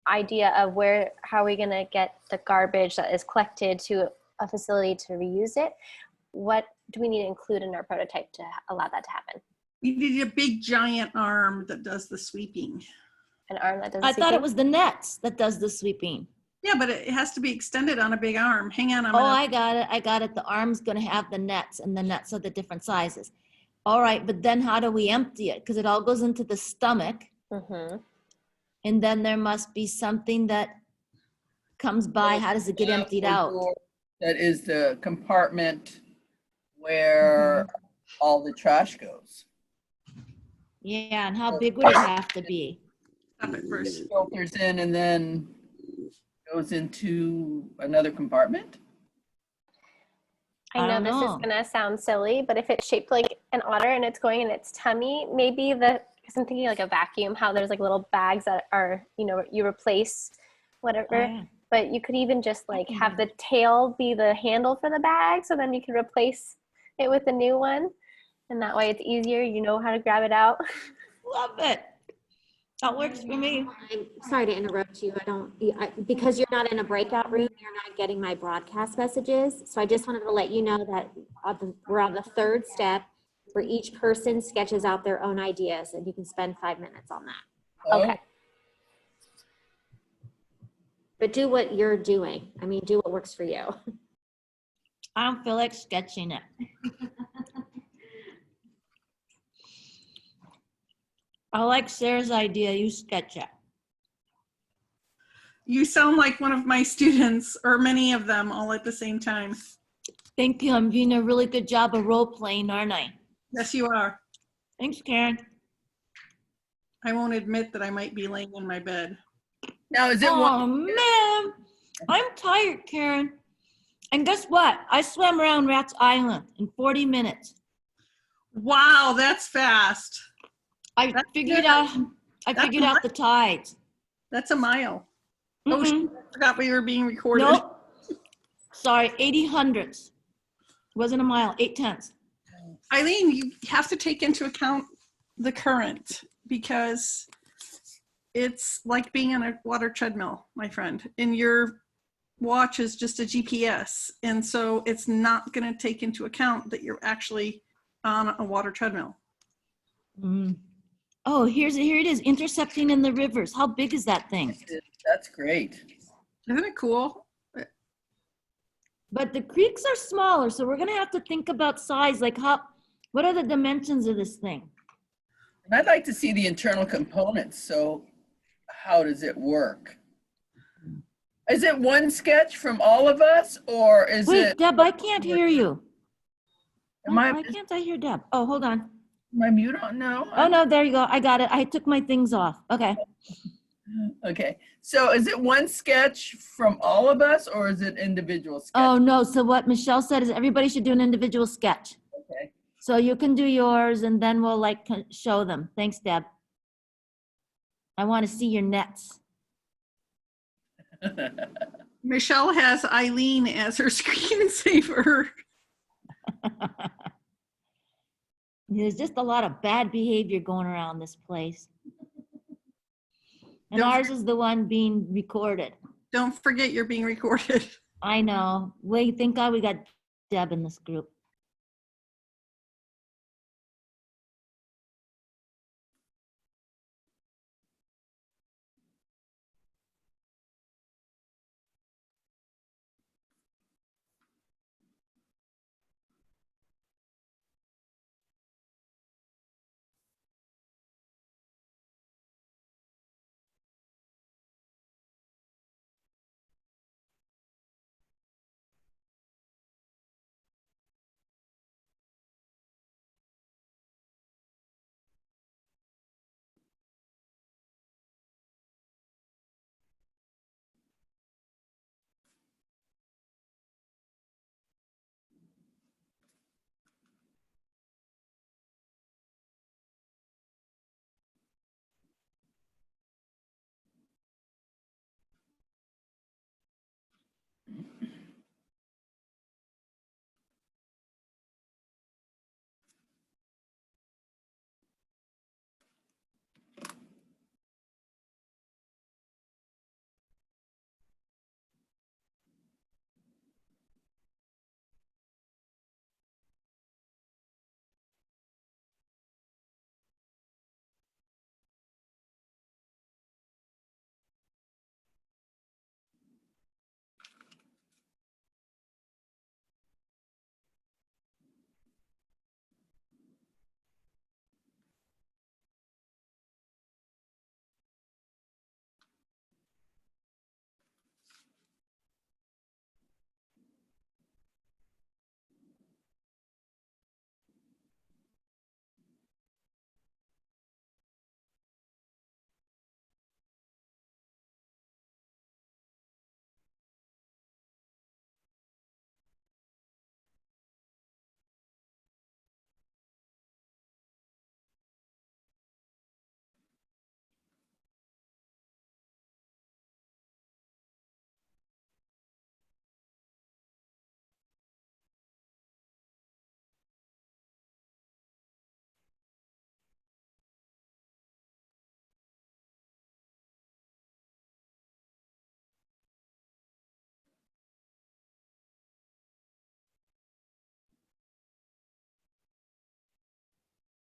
idea of how are we going to get the garbage that is collected to a facility to reuse it, what do we need to include in our prototype to allow that to happen? We need a big giant arm that does the sweeping. An arm that does the I sweeping? thought it was the nets that does the sweeping. Yeah, but it has to be extended on a big arm. Hang on. I got it. The arm's going to have the nets, and the nets are the different sizes. All right, but then how do we empty it? Because it all goes into the stomach. And then there must be something that comes by. How does it get emptied out? That is the compartment where all the trash goes. Yeah, and how big would it have to be? Stop it first. It filters in and then goes into another compartment. I know this is going to sound silly, but if it's shaped like an otter and it's going in its tummy, maybe because I'm thinking like a vacuum, how there's like little bags that are, you replace whatever, but you could even just like have the tail be the handle for the bag. So then you can replace it with a new one. And that way it's easier. You know how to grab it out. Love it. That works for me. I'm sorry to interrupt you. Because you're not in a breakout room, you're not getting my broadcast messages. So I just wanted to let you know that we're on the third step where each person sketches out their own ideas, and you can spend 5 minutes on that. Okay. But do what you're doing. I mean, do what works for you. I don't feel like sketching it. I like Sarah's idea. You sketch it. You sound like one of my students, or many of them, all at the same time. Thank you. I'm doing a really good job of role playing, aren't I? Yes, you are. Thanks, Karen. I won't admit that I might be laying in my bed. Now, is it man, I'm tired, Karen. And guess what? I swam around Rats Island in 40 minutes. Wow, that's fast. I figured out the tides. That's a mile. Oh, I forgot we were being recorded. Nope. Sorry, 80 hundredths. Wasn't a mile, 8/10. Eileen, you have to take into account the current, because it's like being on a water treadmill, my friend. And your watch is just a GPS. And so it's not going to take into account that you're actually on a water treadmill. Oh, here it is, intercepting in the rivers. How big is that thing? That's great. Isn't it cool? But the creeks are smaller, so we're gonna have to think about size, like what are the dimensions of this thing? And I'd like to see the internal components. So how does it work? Is it one sketch from all of us, or is Wait, it? Deb, I can't hear you. Why can't I hear Deb? Oh, hold on. My mute on? No. Oh, no, there you go. I got it. I took my things off. Okay. Okay. So is it one sketch from all of us, or is it individual sketch? Oh, no. So what Michelle said is everybody should do an individual sketch. Okay. So you can do yours and then we'll like show them. Thanks, Deb. I want to see your nets. Michelle has Eileen as her screensaver. There's just a lot of bad behavior going around this place. And ours is the one being recorded. Don't forget you're being recorded. I know. Wait, thank God we got Deb in this group.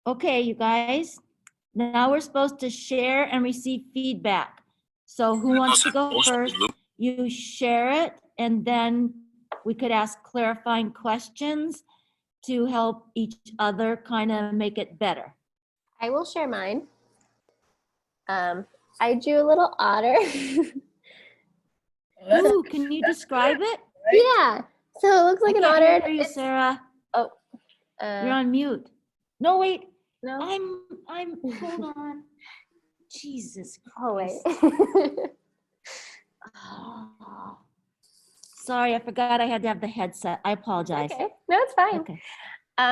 Okay, you guys, now we're supposed to share and receive feedback. So who wants to go first? You share it, and then we could ask clarifying questions to help each other kind of make it better. I will share mine. I drew a little otter. Ooh, can you describe it? Yeah, so it looks like an otter. I can't hear you, Sarah. Oh, you're on mute. No, wait. No, hold on. Jesus Christ. Oh, wait. Oh. Sorry, I forgot I had to have the headset. I apologize. Okay, no, it's fine. Okay.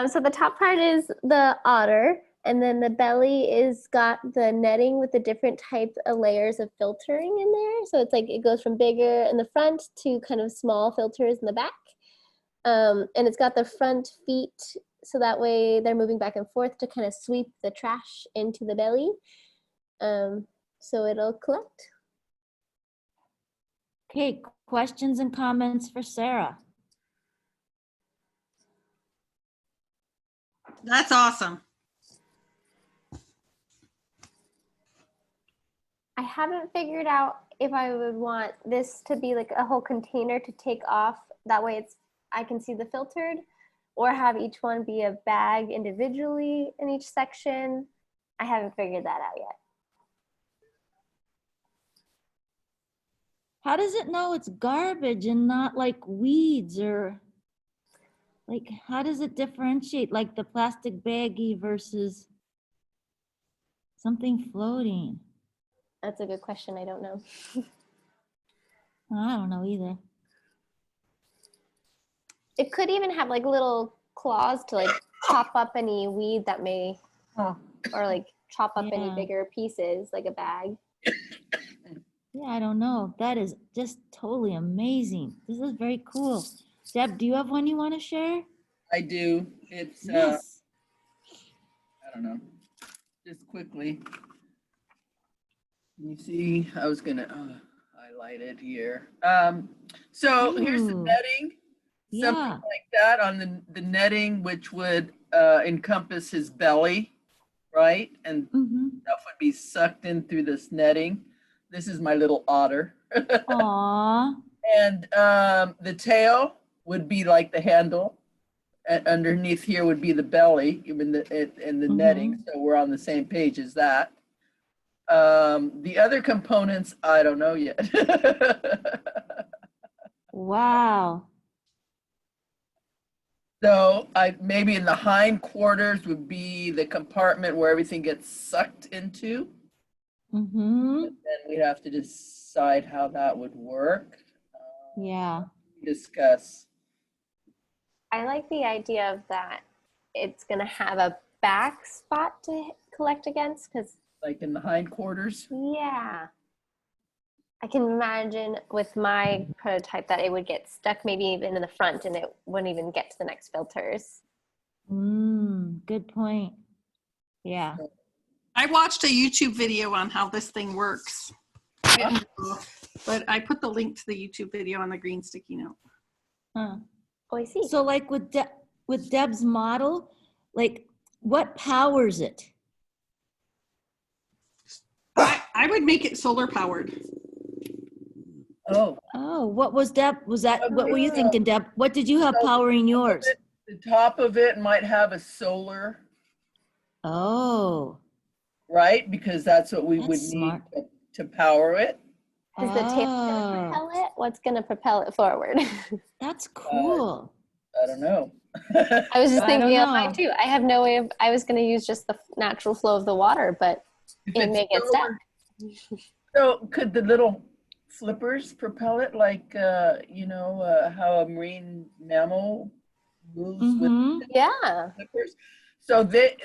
So the top part is the otter, and then the belly is got the netting with the different types of layers of filtering in there. So it's like it goes from bigger in the front to kind of small filters in the back. And it's got the front feet, so that way they're moving back and forth to kind of sweep the trash into the belly. So it'll collect. Okay, questions and comments for Sarah? That's awesome. I haven't figured out if I would want this to be like a whole container to take off That way I can see the filtered, or have each one be a bag individually in each section. I haven't figured that out yet. How does it know it's garbage and not like weeds, or like how does it differentiate like the plastic baggie versus something floating? That's a good question. I don't know. I don't know either. It could even have like little claws to like chop up any weed that may, or like chop up any bigger pieces, like a bag. Yeah, I don't know. That is just totally amazing. This is very cool. Deb, do you have one you want to share? I do. It's, Yes. I don't know, just quickly. You see, I was gonna highlight it here. So here's the netting, something like that on the netting, which would encompass his belly, right? And stuff would be sucked in through this netting. This is my little otter. Aww. And the tail would be like the handle. And underneath here would be the belly, even the netting. So we're on the same page as that. The other components, I don't know yet. Wow. So maybe in the hindquarters would be the compartment where everything gets sucked into. And then we'd have to decide how that would work. Yeah. Discuss. I like the idea of that it's going to have a back spot to collect against, because like in the hindquarters? Yeah. I can imagine with my prototype that it would get stuck maybe even in the front and it wouldn't even get to the next filters. Good point. Yeah. I watched a YouTube video on how this thing works. I didn't know, but I put the link to the YouTube video on the green sticky note. Huh. Oh, I see. So like with Deb's model, like what powers it? I would make it solar powered. Oh. Oh, what was Deb? What were you thinking, Deb? What did you have powering yours? The top of it might have a solar. Oh. Right? Because that's what we would need to power it. Is the tail going to propel it? What's going to propel it forward? That's cool. I don't know. I was just thinking of mine too. I have no way of, I was going to use just the natural flow of the water, but it may get stuck. So could the little flippers propel it like, how a marine mammal moves with flippers? So they,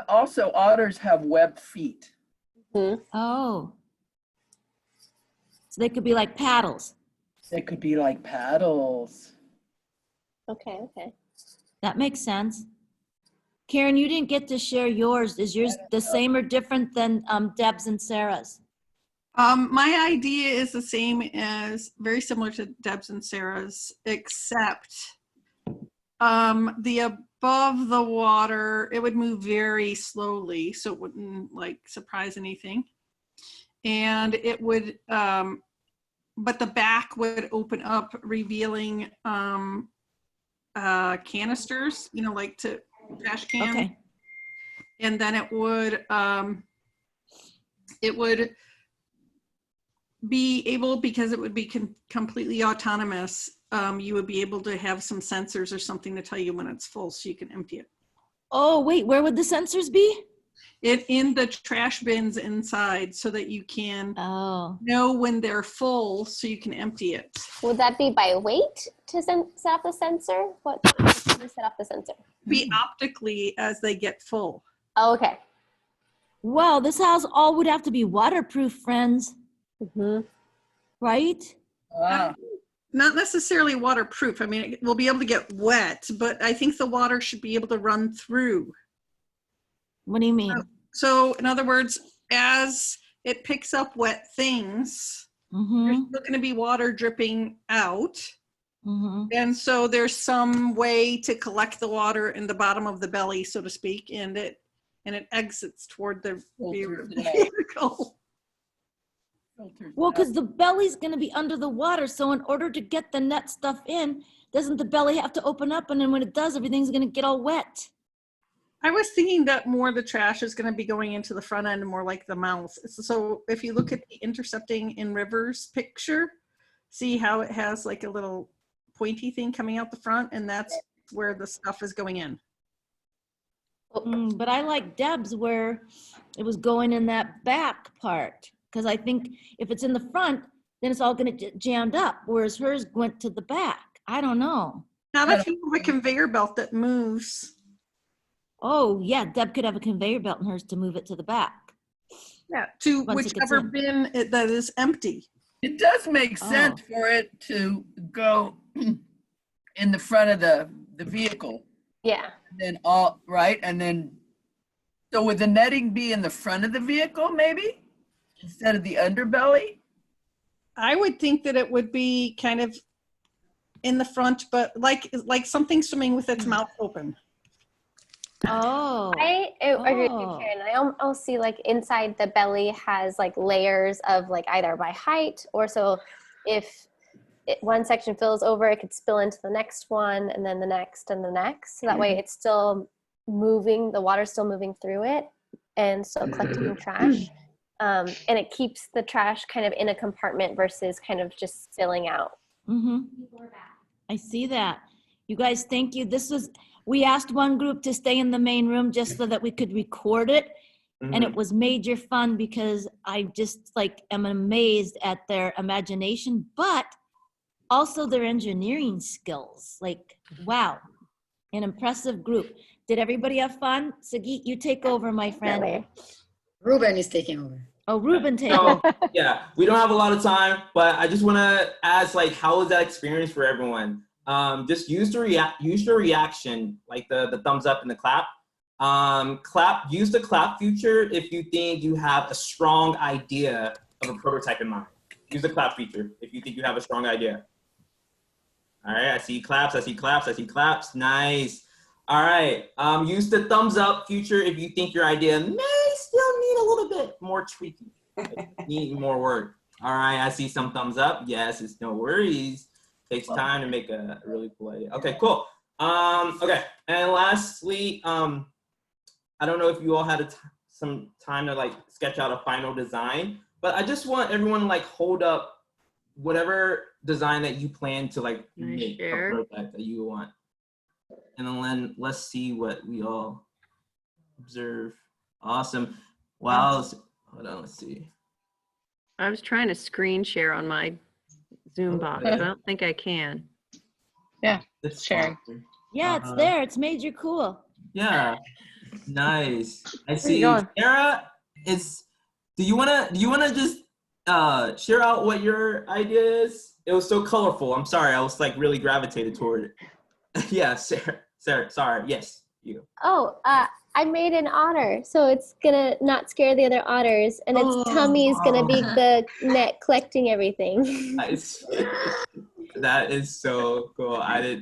also otters have webbed feet. Oh. So they could be like paddles. They could be like paddles. Okay. That makes sense. Karen, you didn't get to share yours. Is yours the same or different than Deb's and Sarah's? My idea is the same as, very similar to Deb's and Sarah's, except the above the water, it would move very slowly, so it wouldn't like surprise anything. And it would, but the back would open up, revealing canisters, like to trash can. Okay. And then it would be able, because it would be completely autonomous, you would be able to have some sensors or something to tell you when it's full so you can empty it. Oh, wait, where would the sensors be? In the trash bins inside, so that you can know when they're full so you can empty it. Would that be by weight to set up the sensor? What to set up the sensor? Be optically as they get full. Oh, okay. Wow, this house all would have to be waterproof, friends. Right? Not necessarily waterproof. I mean, it will be able to get wet, but I think the water should be able to run through. What do you mean? So in other words, as it picks up wet things, there's still going to be water dripping out. And so there's some way to collect the water in the bottom of the belly, so to speak, and it exits toward the vehicle. Well, because the belly's going to be under the water. So in order to get the net stuff in, doesn't the belly have to open up? And then when it does, everything's going to get all wet. I was thinking that more of the trash is going to be going into the front end, more like the mouth. So if you look at the intercepting in rivers picture, see how it has like a little pointy thing coming out the front, and that's where the stuff is going in. But I like Deb's where it was going in that back part, because I think if it's in the front, then it's all going to get jammed up, whereas hers went to the back. I don't know. Not if you have a conveyor belt that moves. Oh, yeah, Deb could have a conveyor belt in hers to move it to the back. Yeah, to Once it gets whichever in. bin that is empty. It does make sense for it to go in the front of the vehicle. Yeah. And then all right, and then so would the netting be in the front of the vehicle maybe instead of the underbelly? I would think that it would be kind of in the front, but like something swimming with its mouth open. Oh. I agree with you, Karen. I'll see like inside the belly has like layers of like either by height, or so if one section fills over, it could spill into the next one, and then the next and the next. So that way it's still moving, the water's still moving through it and still collecting trash. And it keeps the trash kind of in a compartment versus kind of just spilling out. Mm-hmm. I see that. You guys, thank you. We asked one group to stay in the main room just so that we could record it. And it was major fun because I just like am amazed at their imagination, but also their engineering skills. Like, wow, an impressive group. Did everybody have fun? Sagit, you take over, my friend. Ruben is taking over. Oh, Ruben, take So, over. yeah, we don't have a lot of time, but I just want to ask, like, how was that experience for everyone? Just use the reaction, like the thumbs up and the clap. Use the clap feature if you think you have a strong idea of a prototype in mind. Use the clap feature if you think you have a strong idea. All right, I see claps, I see claps, I see claps. Nice. All right, use the thumbs up feature if you think your idea may still need a little bit more tweaking. Need more work. All right, I see some thumbs up. Yes, it's no worries. Takes time to make a really cool idea. Okay, cool. Okay, and lastly, I don't know if you all had some time to like sketch out a final design, but I just want everyone to like hold up whatever design that you plan to like make a prototype that you want. And then let's see what we all observe. Awesome. Wow. Hold on, let's see. I was trying to screen share on my Zoom box, but I don't think I can. Yeah, it's sharing. Yeah, it's there. It's major cool. Yeah. Nice. I see. Sarah, do you wanna just share out what your idea is? It was so colorful. I'm sorry. I was like really gravitated toward it. Yeah, Sarah, sorry. Yes, you. Oh, I made an otter, so it's gonna not scare the other otters, and its tummy is gonna be the net collecting everything. Nice. That is so cool. I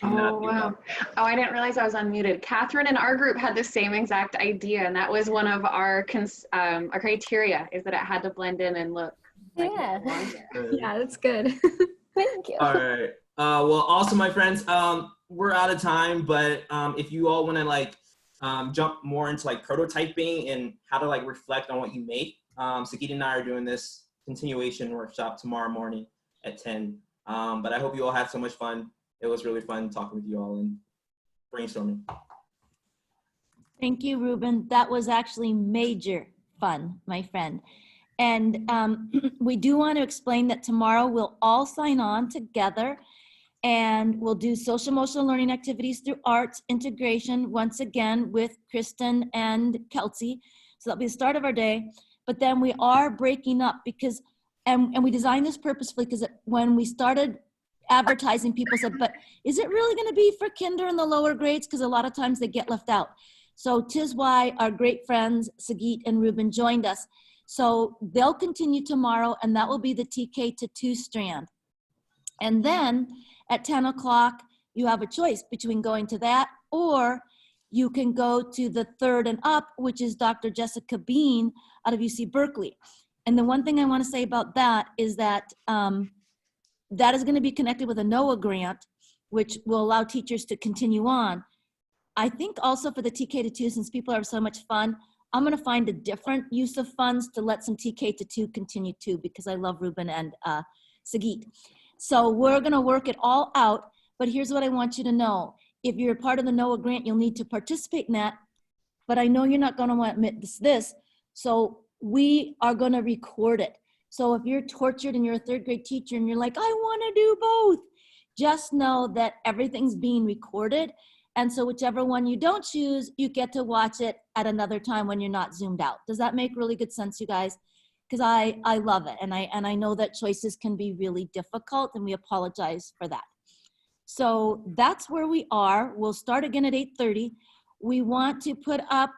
Oh, wow. Oh, I didn't realize I was unmuted. Catherine and our group had the same exact idea, and that was one of our criteria, is that it had to blend in and look like Yeah. Yeah, that's good. Thank you. All right. Well, also, my friends, we're out of time, but if you all want to like jump more into like prototyping and how to like reflect on what you make, Sagit and I are doing this continuation workshop tomorrow morning at 10. But I hope you all had so much fun. It was really fun talking with you all and brainstorming. Thank you, Ruben. That was actually major fun, my friend. And we do want to explain that tomorrow we'll all sign on together and we'll do social emotional learning activities through arts integration once again with Kristen and Kelsey. So that'll be the start of our day. But then we are breaking up because, and we designed this purposefully because when we started advertising, people said, but is it really going to be for kinder and the lower grades? Because a lot of times they get left out. So 'tis why our great friends, Sagit and Ruben, joined us. So they'll continue tomorrow, and that will be the TK to 2 strand. And then at 10 o'clock, you have a choice between going to that, or you can go to the 3rd and up, which is Dr. Jessica Bean out of UC Berkeley. And the one thing I want to say about that is that that is going to be connected with a NOAA grant, which will allow teachers to continue on. I think also for the TK to 2, since people have so much fun, I'm going to find a different use of funds to let some TK to 2 continue too, because I love Ruben and Sagit. So we're going to work it all out, but here's what I want you to know. If you're a part of the NOAA grant, you'll need to participate in that, but I know you're not going to want to admit this, so we are going to record it. So if you're tortured and you're a 3rd grade teacher and you're like, I want to do both, just know that everything's being recorded. And so whichever one you don't choose, you get to watch it at another time when you're not zoomed out. Does that make really good sense, you guys? Because I love it. And I know that choices can be really difficult, and we apologize for that. So that's where we are. We'll start again at 8:30. We want to put up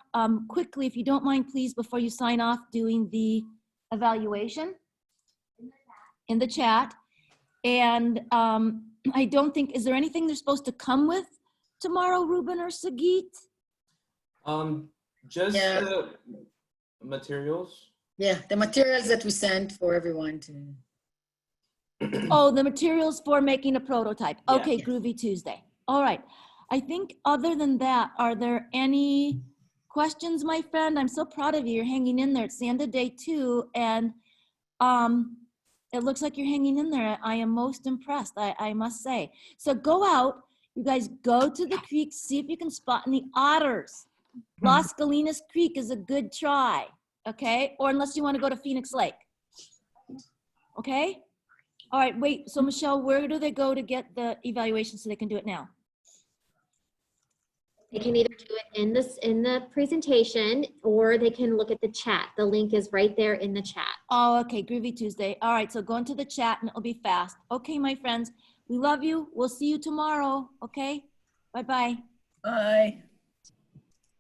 quickly, if you don't mind, please, before you sign off, doing the evaluation in the chat. And I don't think, is there anything they're supposed to come with tomorrow, Ruben or Sagit? Just the materials. Yeah, the materials that we sent for everyone to. Oh, the materials for making a prototype. Yeah. Okay, Groovy Tuesday. All right. I think other than that, are there any questions, my friend? I'm so proud of you. You're hanging in there. It's the end of day 2, and it looks like you're hanging in there. I am most impressed, I must say. So go out. You guys go to the creek, see if you can spot any otters. Las Galinas Creek is a good try, okay? Or unless you want to go to Phoenix Lake, okay? All right, wait, so Michelle, where do they go to get the evaluation so they can do it now? They can either do it in the presentation, or they can look at the chat. The link is right there in the chat. Oh, okay, Groovy Tuesday. All right, so go into the chat and it'll be fast. Okay, my friends, we love you. We'll see you tomorrow, okay? Bye-bye. Bye.